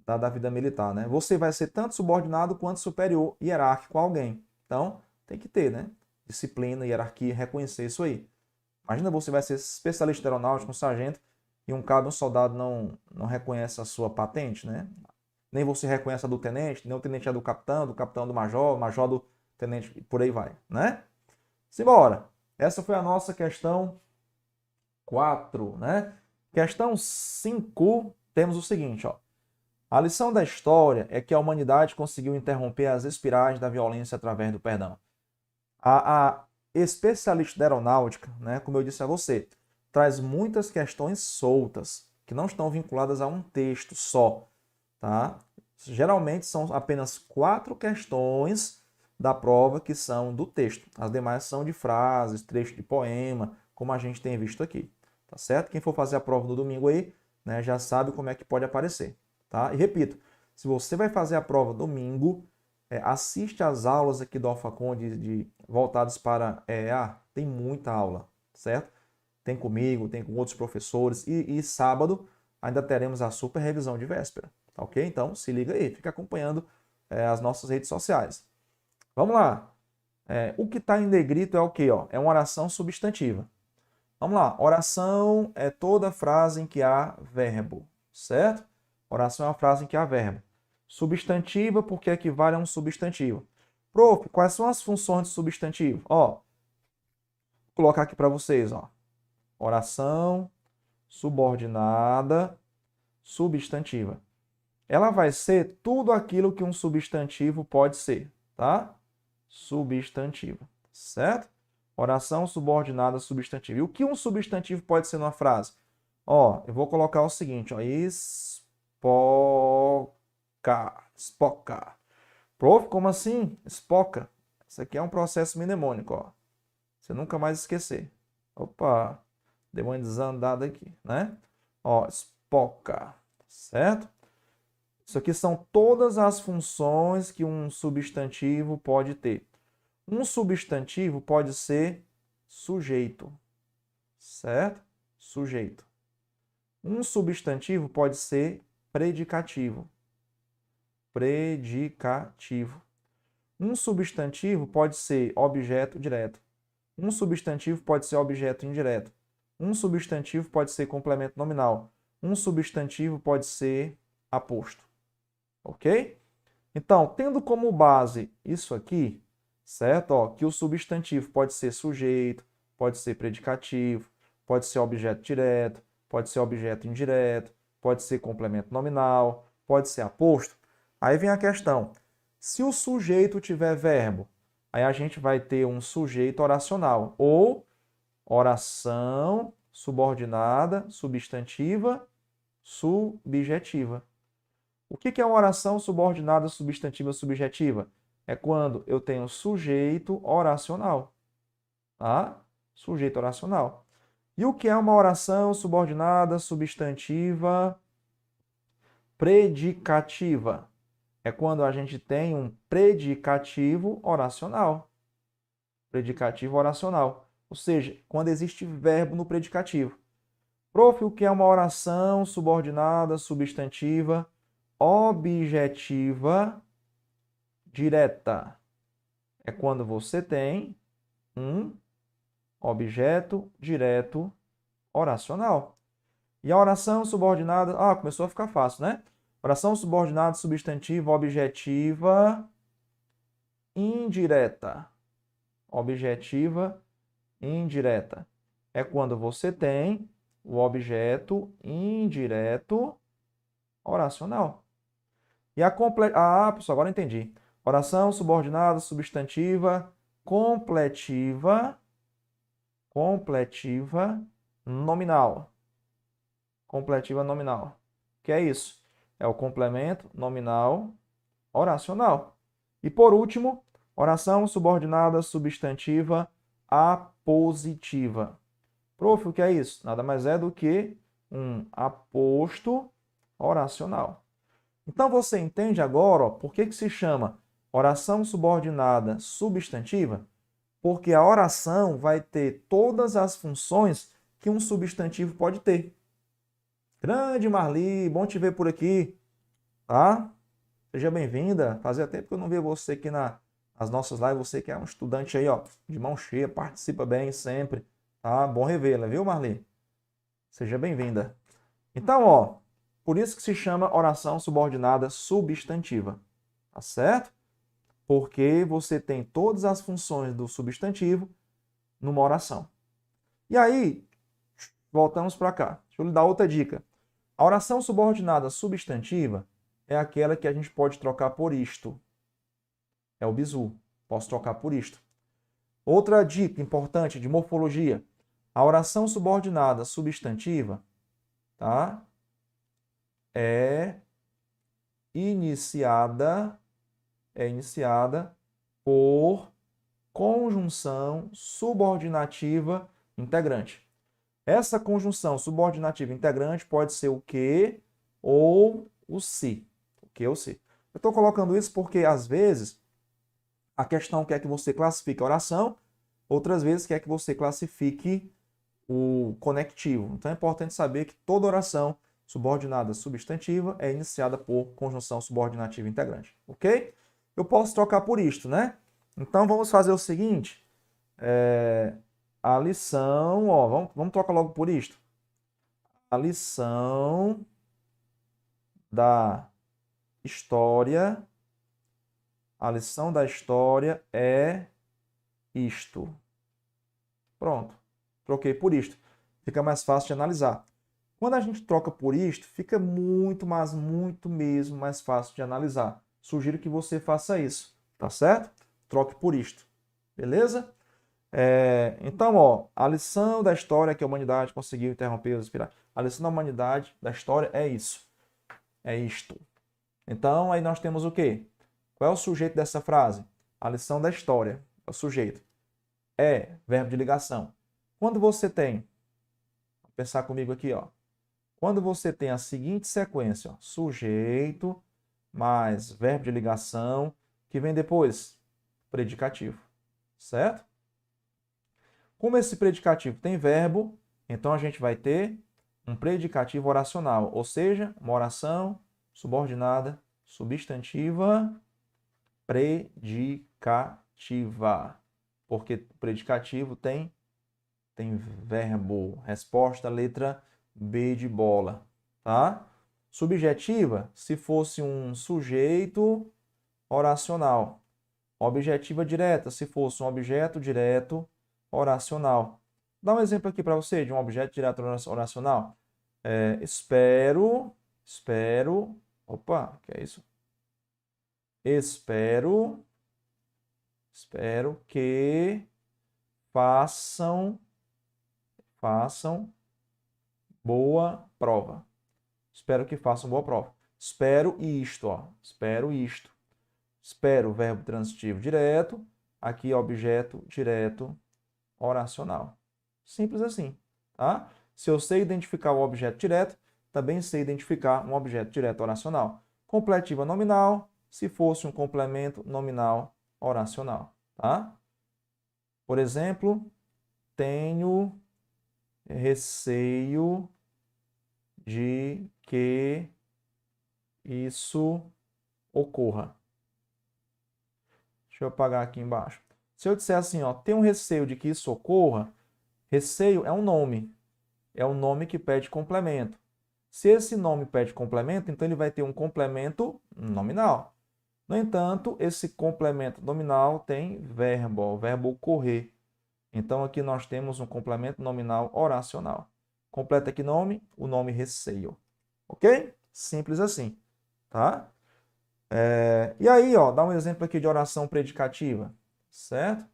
da vida militar, né? Você vai ser tanto subordinado quanto superior hierárquico a alguém. Então, tem que ter, né? Disciplina, hierarquia, reconhecer isso aí. Imagina você vai ser especialista aeronáutico, um sargento, e um cabo, um soldado não reconhece a sua patente, né? Nem você reconhece a do tenente, nem o tenente é do capitão do major, o major do tenente, e por aí vai, né? Simbora! Essa foi a nossa questão 4, né? Questão 5, temos o seguinte, ó. A lição da história é que a humanidade conseguiu interromper as espirais da violência através do perdão. A especialista da aeronáutica, né, como eu disse a você, traz muitas questões soltas, que não estão vinculadas a um texto só. Tá? Geralmente são apenas 4 questões da prova que são do texto. As demais são de frases, trechos de poema, como a gente tem visto aqui. Tá certo? Quem for fazer a prova no domingo aí, né, já sabe como é que pode aparecer. Tá? E repito, se você vai fazer a prova domingo, assiste às aulas aqui do Alfacom voltadas para EEA. Tem muita aula, certo? Tem comigo, tem com outros professores. E sábado ainda teremos a super revisão de véspera. Tá ok? Então se liga aí, fica acompanhando as nossas redes sociais. Vamos lá. O que está em negrito é o quê? Ó? É uma oração substantiva. Vamos lá. Oração é toda frase em que há verbo, certo? Oração é uma frase em que há verbo. Substantiva porque equivale a um substantivo. Prof, quais são as funções de substantivo? Ó, vou colocar aqui para vocês, ó. Oração subordinada substantiva. Ela vai ser tudo aquilo que um substantivo pode ser, tá? Substantiva, certo? Oração subordinada substantiva. E o que um substantivo pode ser numa frase? Ó, eu vou colocar o seguinte, ó, espoca. Prof, como assim? Espoca. Isso aqui é um processo mnemônico, ó. Você nunca mais esquecer. Opa, deu uma desandada aqui, né? Ó, espoca, certo? Isso aqui são todas as funções que um substantivo pode ter. Um substantivo pode ser sujeito, certo? Sujeito. Um substantivo pode ser predicativo. Predicativo. Um substantivo pode ser objeto direto. Um substantivo pode ser objeto indireto. Um substantivo pode ser complemento nominal. Um substantivo pode ser aposto. Ok? Então, tendo como base isso aqui, certo? Ó, que o substantivo pode ser sujeito, pode ser predicativo, pode ser objeto direto, pode ser objeto indireto, pode ser complemento nominal, pode ser aposto. Aí vem a questão. Se o sujeito tiver verbo, aí a gente vai ter um sujeito oracional ou oração subordinada, substantiva, subjetiva. O que é uma oração subordinada, substantiva, subjetiva? É quando eu tenho sujeito oracional. Tá? Sujeito oracional. E o que é uma oração subordinada, substantiva, predicativa? É quando a gente tem um predicativo oracional. Predicativo oracional. Ou seja, quando existe verbo no predicativo. Prof, o que é uma oração subordinada, substantiva, objetiva, direta? É quando você tem um objeto direto oracional. E a oração subordinada... Ah, começou a ficar fácil, né? Oração subordinada, substantiva, objetiva, indireta. Objetiva, indireta. É quando você tem o objeto indireto oracional. E a pessoal, agora eu entendi. Oração subordinada, substantiva, completiva, nominal. Completiva nominal. Que é isso? é o complemento nominal oracional. E por último, oração subordinada substantiva apositiva. Prof, o que é isso? Nada mais é do que um aposto oracional. Então você entende agora, ó, por que se chama oração subordinada substantiva? Porque a oração vai ter todas as funções que um substantivo pode ter. Grande Marli, bom te ver por aqui, tá? Seja bem-vinda. Fazia tempo que eu não via você aqui nas nossas lives, você que é um estudante aí, ó, de mão cheia, participa bem sempre, tá? Bom revê-la, viu, Marli? Seja bem-vinda. Então, ó, por isso que se chama oração subordinada substantiva, tá certo? Porque você tem todas as funções do substantivo numa oração. E aí, voltamos para cá. Deixa eu lhe dar outra dica. A oração subordinada substantiva é aquela que a gente pode trocar por isto. É o bizu. Posso trocar por isto. Outra dica importante de morfologia. A oração subordinada substantiva, tá? É iniciada por conjunção subordinativa integrante. Essa conjunção subordinativa integrante pode ser o que ou o se. O que ou se. Eu estou colocando isso porque, às vezes, a questão quer que você classifique a oração, outras vezes quer que você classifique o conectivo. Então é importante saber que toda oração subordinada substantiva é iniciada por conjunção subordinativa integrante. Ok? Eu posso trocar por isto, né? Então vamos fazer o seguinte. A lição, ó, vamos trocar logo por isto. A lição da história, é isto. Pronto. Troquei por isto. Fica mais fácil de analisar. Quando a gente troca por isto, fica muito, mas muito mesmo mais fácil de analisar. Sugiro que você faça isso, tá certo? Troque por isto. Beleza? Então, ó, a lição da história que a humanidade conseguiu interromper os piratas. A lição da humanidade, da história, é isso. É isto. Então, aí nós temos o quê? Qual é o sujeito dessa frase? A lição da história. É o sujeito. É verbo de ligação. Quando você tem, vou pensar comigo aqui, ó. Quando você tem a seguinte sequência, ó, sujeito mais verbo de ligação, que vem depois? Predicativo. Certo? Como esse predicativo tem verbo, então a gente vai ter um predicativo oracional, ou seja, uma oração subordinada substantiva predicativa. Porque predicativo tem verbo. Resposta, letra B de bola. Tá? Subjetiva, se fosse um sujeito oracional. Objetiva direta, se fosse um objeto direto oracional. Dá um exemplo aqui para você de um objeto direto oracional. Espero. Opa, que é isso? Espero que façam boa prova. Espero que façam boa prova. Espero isto, ó. Espero isto. Espero, verbo transitivo direto. Aqui, objeto direto oracional. Simples assim, tá? Se eu sei identificar o objeto direto, também sei identificar um objeto direto oracional. Completiva nominal, se fosse um complemento nominal oracional, tá? Por exemplo, tenho receio de que isso ocorra. Deixa eu apagar aqui embaixo. Se eu disser assim, ó, tenho receio de que isso ocorra, receio é um nome. É um nome que pede complemento. Se esse nome pede complemento, então ele vai ter um complemento nominal. No entanto, esse complemento nominal tem verbo, ó, o verbo ocorrer. Então, aqui nós temos um complemento nominal oracional. Completa que nome? O nome receio. Ok? Simples assim, tá? E aí, ó, dá um exemplo aqui de oração predicativa, certo?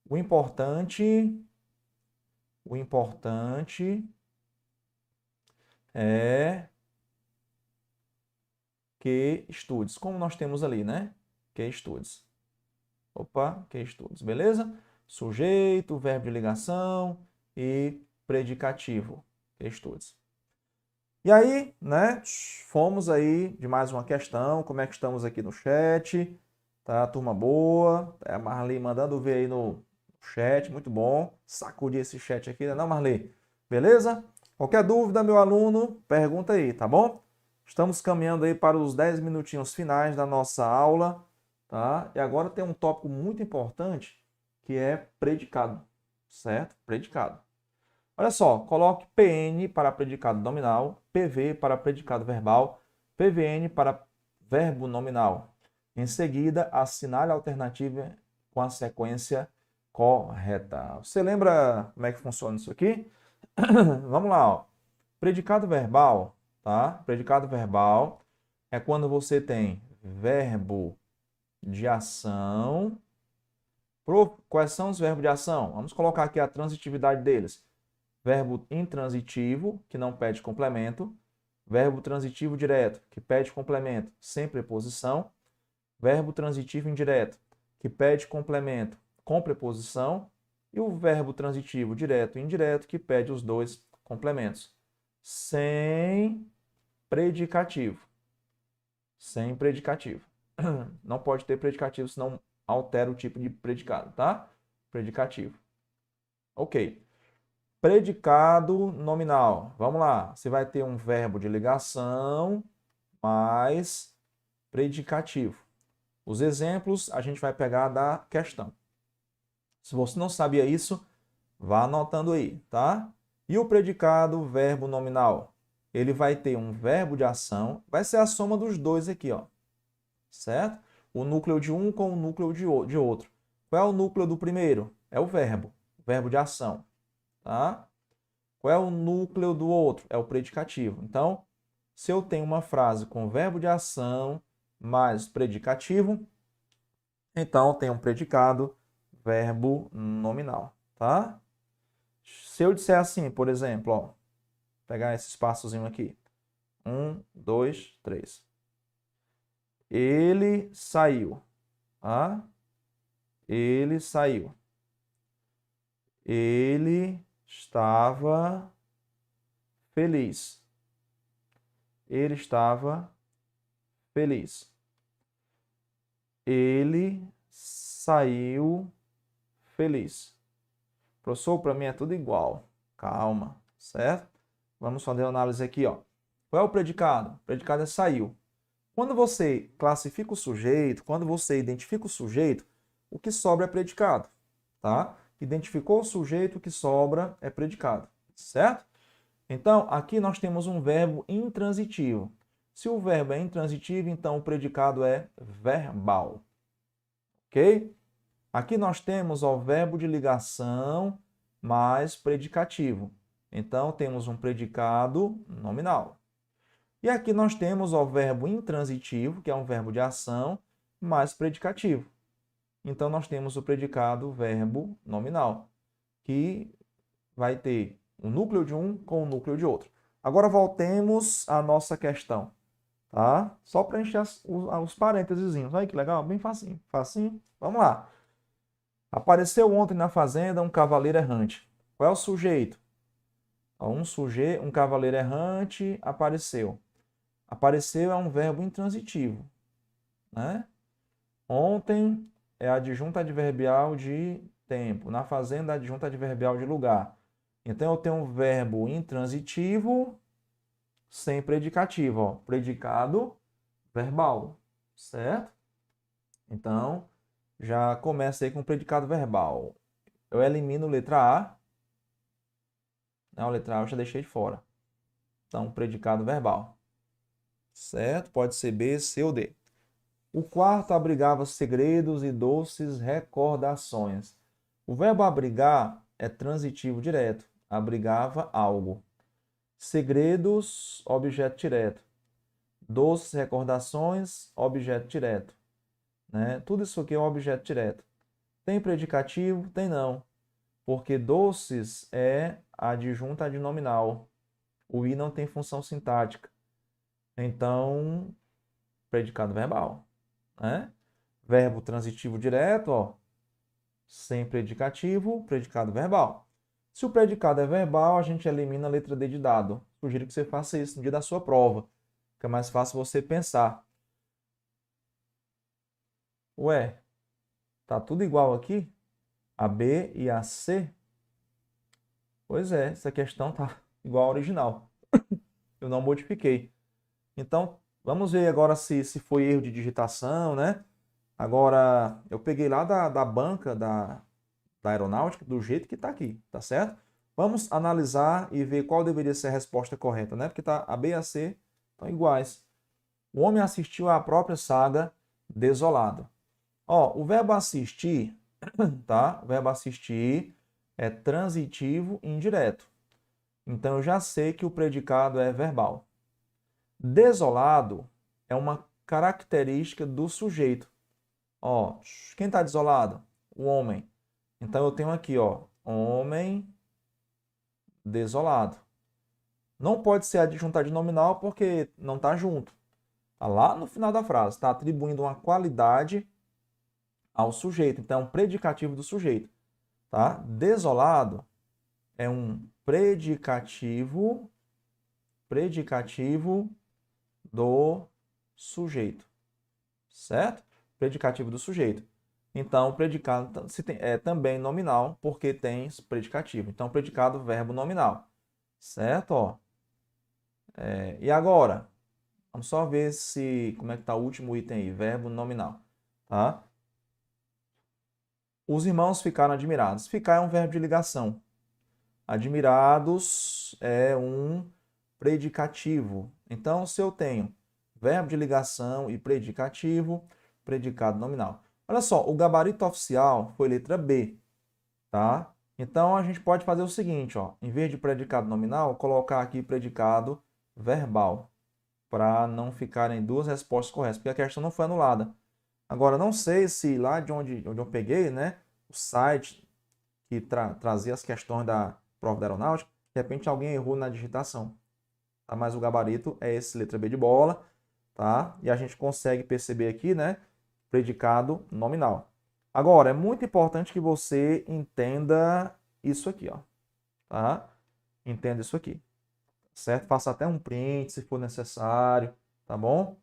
O importante é que estudes. Como nós temos ali, né? Que estudes. Opa, que estudes, beleza? Sujeito, verbo de ligação e predicativo. Que estudes. E aí, né? Fomos aí de mais uma questão. Como é que estamos aqui no chat? Tá, turma boa. É a Marli mandando ver aí no chat. Muito bom. Sacudir esse chat aqui, né, não, Marli? Beleza? Qualquer dúvida, meu aluno, pergunta aí, tá bom? Estamos caminhando aí para os 10 minutinhos finais da nossa aula, tá? E agora tem um tópico muito importante, que é predicado, certo? Predicado. Olha só, coloque PN para predicado nominal, PV para predicado verbal, PVN para verbo nominal. Em seguida, assinale a alternativa com a sequência correta. Você lembra como é que funciona isso aqui? Vamos lá, ó. Predicado verbal, tá? Predicado verbal é quando você tem verbo de ação. Quais são os verbos de ação? Vamos colocar aqui a transitividade deles. Verbo intransitivo, que não pede complemento. Verbo transitivo direto, que pede complemento sem preposição. Verbo transitivo indireto, que pede complemento com preposição. E o verbo transitivo direto e indireto, que pede os dois complementos. Sem predicativo. Sem predicativo. Não pode ter predicativo, senão altera o tipo de predicado, tá? Predicativo. Ok. Predicado nominal. Vamos lá. Você vai ter um verbo de ligação mais predicativo. Os exemplos a gente vai pegar da questão. Se você não sabia isso, vá anotando aí, tá? E o predicado verbo nominal? Ele vai ter um verbo de ação, vai ser a soma dos dois aqui, ó. Certo? O núcleo de um com o núcleo de outro. Qual é o núcleo do primeiro? É o verbo de ação, tá? Qual é o núcleo do outro? É o predicativo. Então, se eu tenho uma frase com verbo de ação mais predicativo, então tem um predicado verbo nominal, tá? Se eu disser assim, por exemplo, ó, pegar esse espaçozinho aqui. 1, 2, 3. Ele saiu, tá? Ele saiu. Ele estava feliz. Ele estava feliz. Ele saiu feliz. Professor, para mim é tudo igual. Calma, certo? Vamos fazer uma análise aqui, ó. Qual é o predicado? O predicado é saiu. Quando você classifica o sujeito, quando você identifica o sujeito, o que sobra é predicado, tá? Identificou o sujeito, o que sobra é predicado, certo? Então, aqui nós temos um verbo intransitivo. Se o verbo é intransitivo, então o predicado é verbal, ok? Aqui nós temos o verbo de ligação mais predicativo. Então, temos um predicado nominal. E aqui nós temos o verbo intransitivo, que é um verbo de ação, mais predicativo. Então, nós temos o predicado verbo nominal, que vai ter o núcleo de um com o núcleo de outro. Agora, voltemos à nossa questão, tá? Só preencher os parênteses. Olha que legal, bem facinho. Facinho. Vamos lá. Apareceu ontem na fazenda um cavaleiro errante. Qual é o sujeito? Um cavaleiro errante apareceu. Apareceu é um verbo intransitivo, né? Ontem é adjunto adverbial de tempo. Na fazenda, adjunto adverbial de lugar. Então, eu tenho um verbo intransitivo sem predicativo, ó. Predicado verbal, certo? Então, já comecei com o predicado verbal. Eu elimino letra A. Não, a letra A eu já deixei de fora. Então, predicado verbal. Certo? Pode ser B, C ou D. O quarto abrigava segredos e doces recordações. O verbo abrigar é transitivo direto. Abrigava algo. Segredos, objeto direto. Doces recordações, objeto direto. Né? Tudo isso aqui é um objeto direto. Tem predicativo? Tem não. Porque doces é adjunta adnominal. O i não tem função sintática. Então, predicado verbal, né? Verbo transitivo direto, ó, sem predicativo, predicado verbal. Se o predicado é verbal, a gente elimina a letra D de dado. Sugiro que você faça isso no dia da sua prova. Fica mais fácil você pensar. Ué, tá tudo igual aqui? A B e a C? Pois é, essa questão tá igual à original. Eu não modifiquei. Então, vamos ver agora se foi erro de digitação, né? Agora, eu peguei lá da banca da aeronáutica do jeito que está aqui, tá certo? Vamos analisar e ver qual deveria ser a resposta correta, né? Porque tá, a B e a C estão iguais. O homem assistiu à própria saga Desolado. Ó, o verbo assistir, tá? O verbo assistir é transitivo e indireto. Então, eu já sei que o predicado é verbal. Desolado é uma característica do sujeito. Ó, quem está desolado? O homem. Então, eu tenho aqui, ó, homem desolado. Não pode ser adjuntado de nominal porque não está junto. Está lá no final da frase. Está atribuindo uma qualidade ao sujeito. Então, é um predicativo do sujeito. Tá? Desolado é um predicativo do sujeito. Certo? Predicativo do sujeito. Então, o predicado é também nominal, porque tem predicativo. Então, predicado, verbo nominal. Certo? Ó. E agora? Vamos só ver como é que está o último item aí, verbo nominal. Tá? Os irmãos ficaram admirados. Ficar é um verbo de ligação. Admirados é um predicativo. Então, se eu tenho verbo de ligação e predicativo, predicado nominal. Olha só, o gabarito oficial foi letra B, tá? Então, a gente pode fazer o seguinte, ó, em vez de predicado nominal, colocar aqui predicado verbal, para não ficarem duas respostas corretas, porque a questão não foi anulada. Agora, não sei se lá de onde eu peguei, né, o site que trazia as questões da prova da aeronáutica, de repente alguém errou na digitação. Tá? Mas o gabarito é esse, letra B de bola, tá? E a gente consegue perceber aqui, né, predicado nominal. Agora, é muito importante que você entenda isso aqui, ó, tá? Entenda isso aqui, certo? Faça até um print se for necessário, tá bom?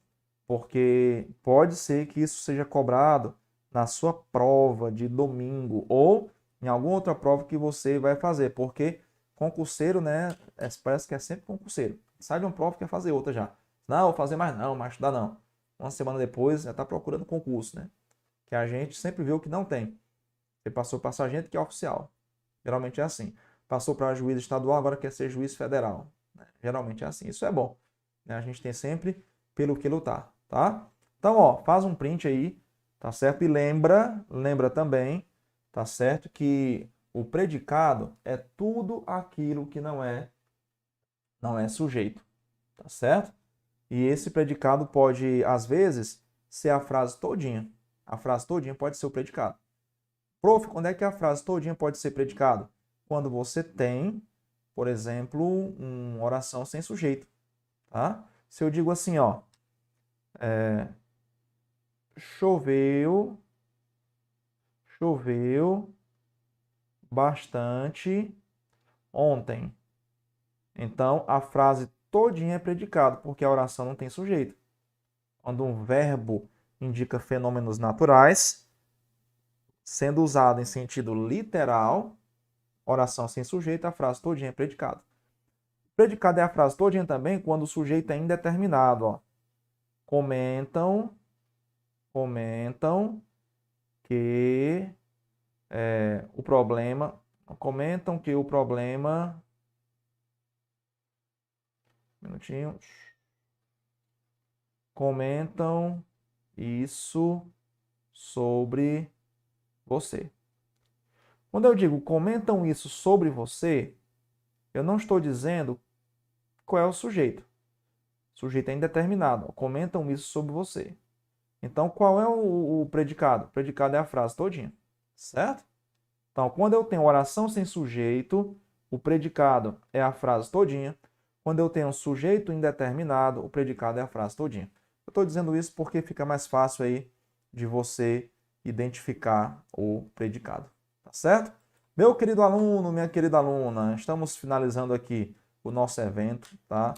Porque pode ser que isso seja cobrado na sua prova de domingo ou em alguma outra prova que você vai fazer, porque concurseiro, né, parece que é sempre concurseiro. Sai de uma prova e quer fazer outra já. Não, vou fazer mais não, mais estudar não. Uma semana depois já está procurando concurso, né? Que a gente sempre vê o que não tem. Você passou para sargento, que é oficial. Geralmente é assim. Passou para juiz estadual, agora quer ser juiz federal. Geralmente é assim. Isso é bom. A gente tem sempre pelo que lutar, tá? Então, ó, faz um print aí, tá certo? E lembra também, tá certo? Que o predicado é tudo aquilo que não é sujeito, tá certo? E esse predicado pode, às vezes, ser a frase todinha. A frase todinha pode ser o predicado. Prof, quando é que a frase todinha pode ser predicado? Quando você tem, por exemplo, uma oração sem sujeito, tá? Se eu digo assim, ó, choveu bastante ontem. Então, a frase todinha é predicado, porque a oração não tem sujeito. Quando um verbo indica fenômenos naturais, sendo usado em sentido literal, oração sem sujeito, a frase todinha é predicado. Predicado é a frase todinha também quando o sujeito é indeterminado. Ó. Comentam que o problema... Comentam que o problema... Um minutinho. Comentam isso sobre você. Quando eu digo comentam isso sobre você, eu não estou dizendo qual é o sujeito. O sujeito é indeterminado. Comentam isso sobre você. Então, qual é o predicado? O predicado é a frase todinha, certo? Então, quando eu tenho oração sem sujeito, o predicado é a frase todinha. Quando eu tenho sujeito indeterminado, o predicado é a frase todinha. Eu estou dizendo isso porque fica mais fácil aí de você identificar o predicado, tá certo? Meu querido aluno, minha querida aluna, estamos finalizando aqui o nosso evento, tá?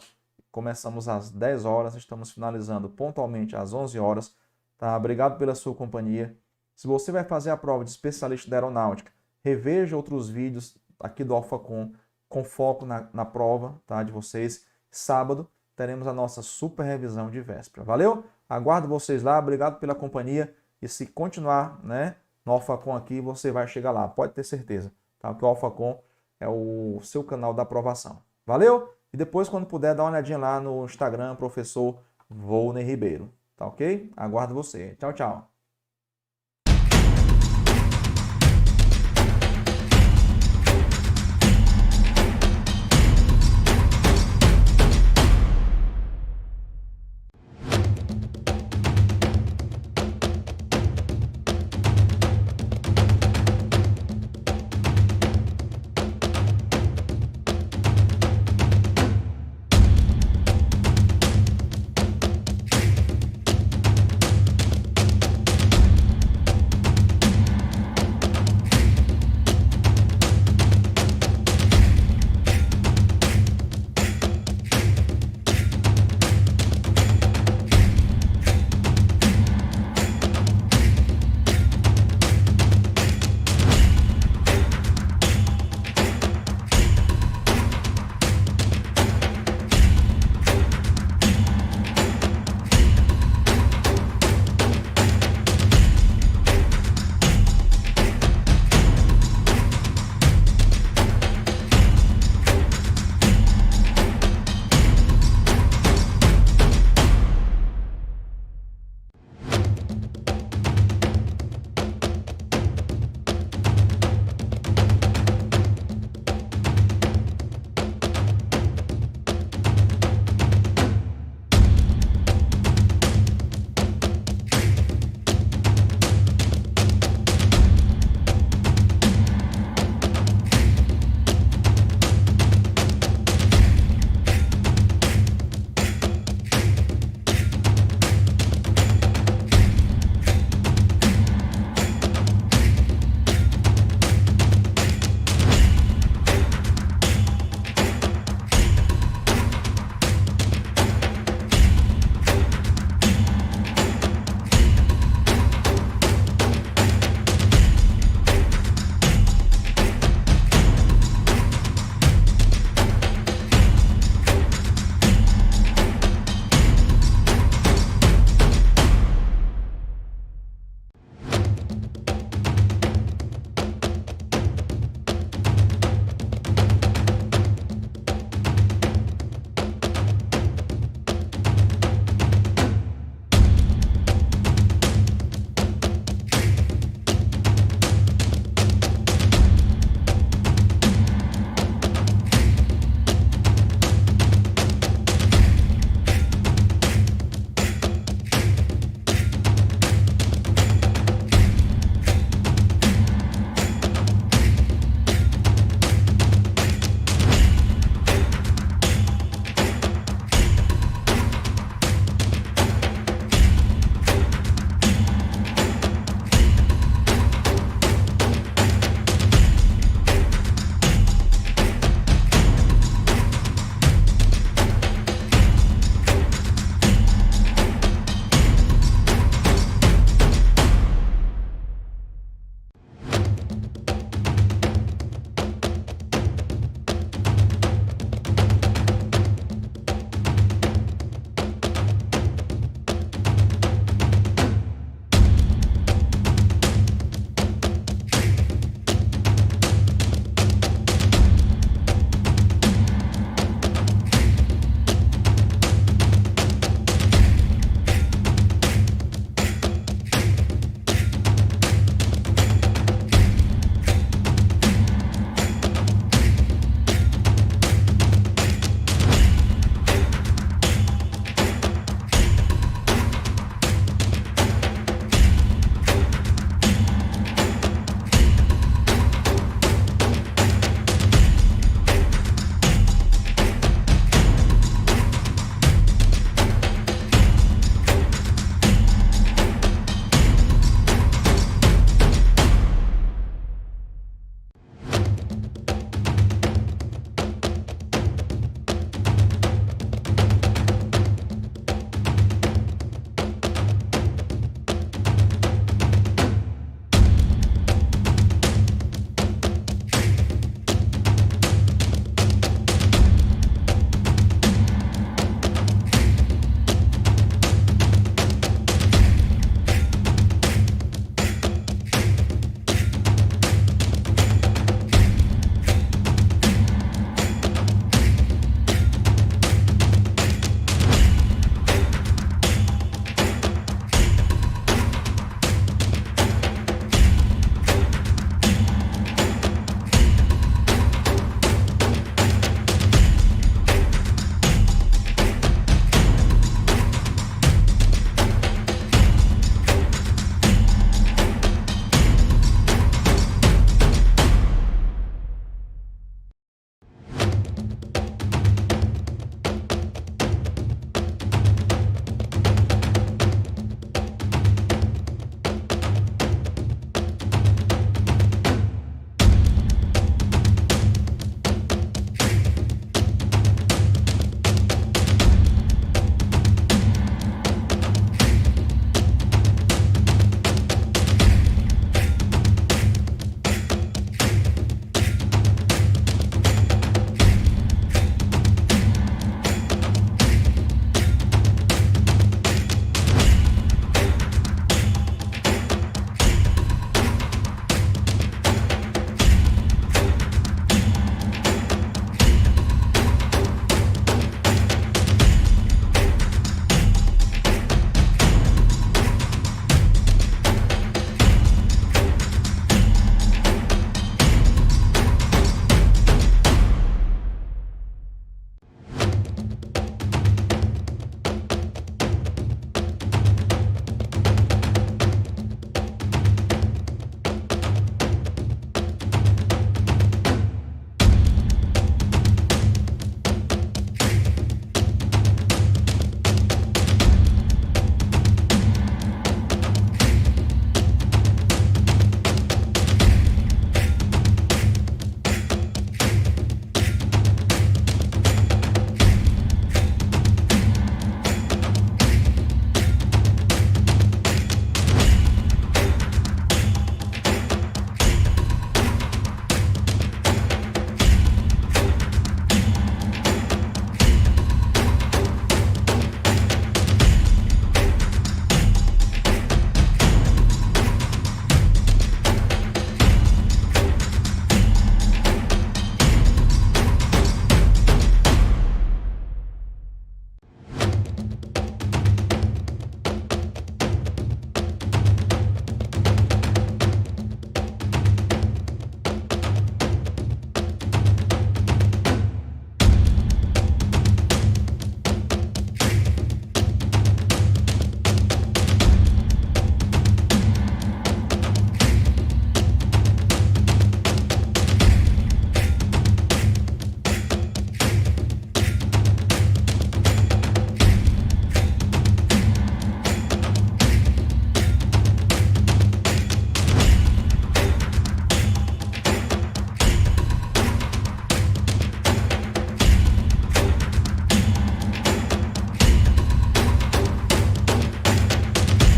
Começamos às 10 horas, estamos finalizando pontualmente às 11 horas, tá? Obrigado pela sua companhia. Se você vai fazer a prova de especialista da aeronáutica, reveja outros vídeos aqui do AlphaCom com foco na prova, tá? De vocês. Sábado teremos a nossa super revisão de véspera. Valeu? Aguardo vocês lá, obrigado pela companhia. E se continuar, né, no AlphaCom aqui, você vai chegar lá, pode ter certeza, tá? Porque o AlphaCom é o seu canal da aprovação. Valeu? E depois, quando puder, dá uma olhadinha lá no Instagram, professor Volney Ribeiro. Tá ok? Aguardo você. Tchau, tchau.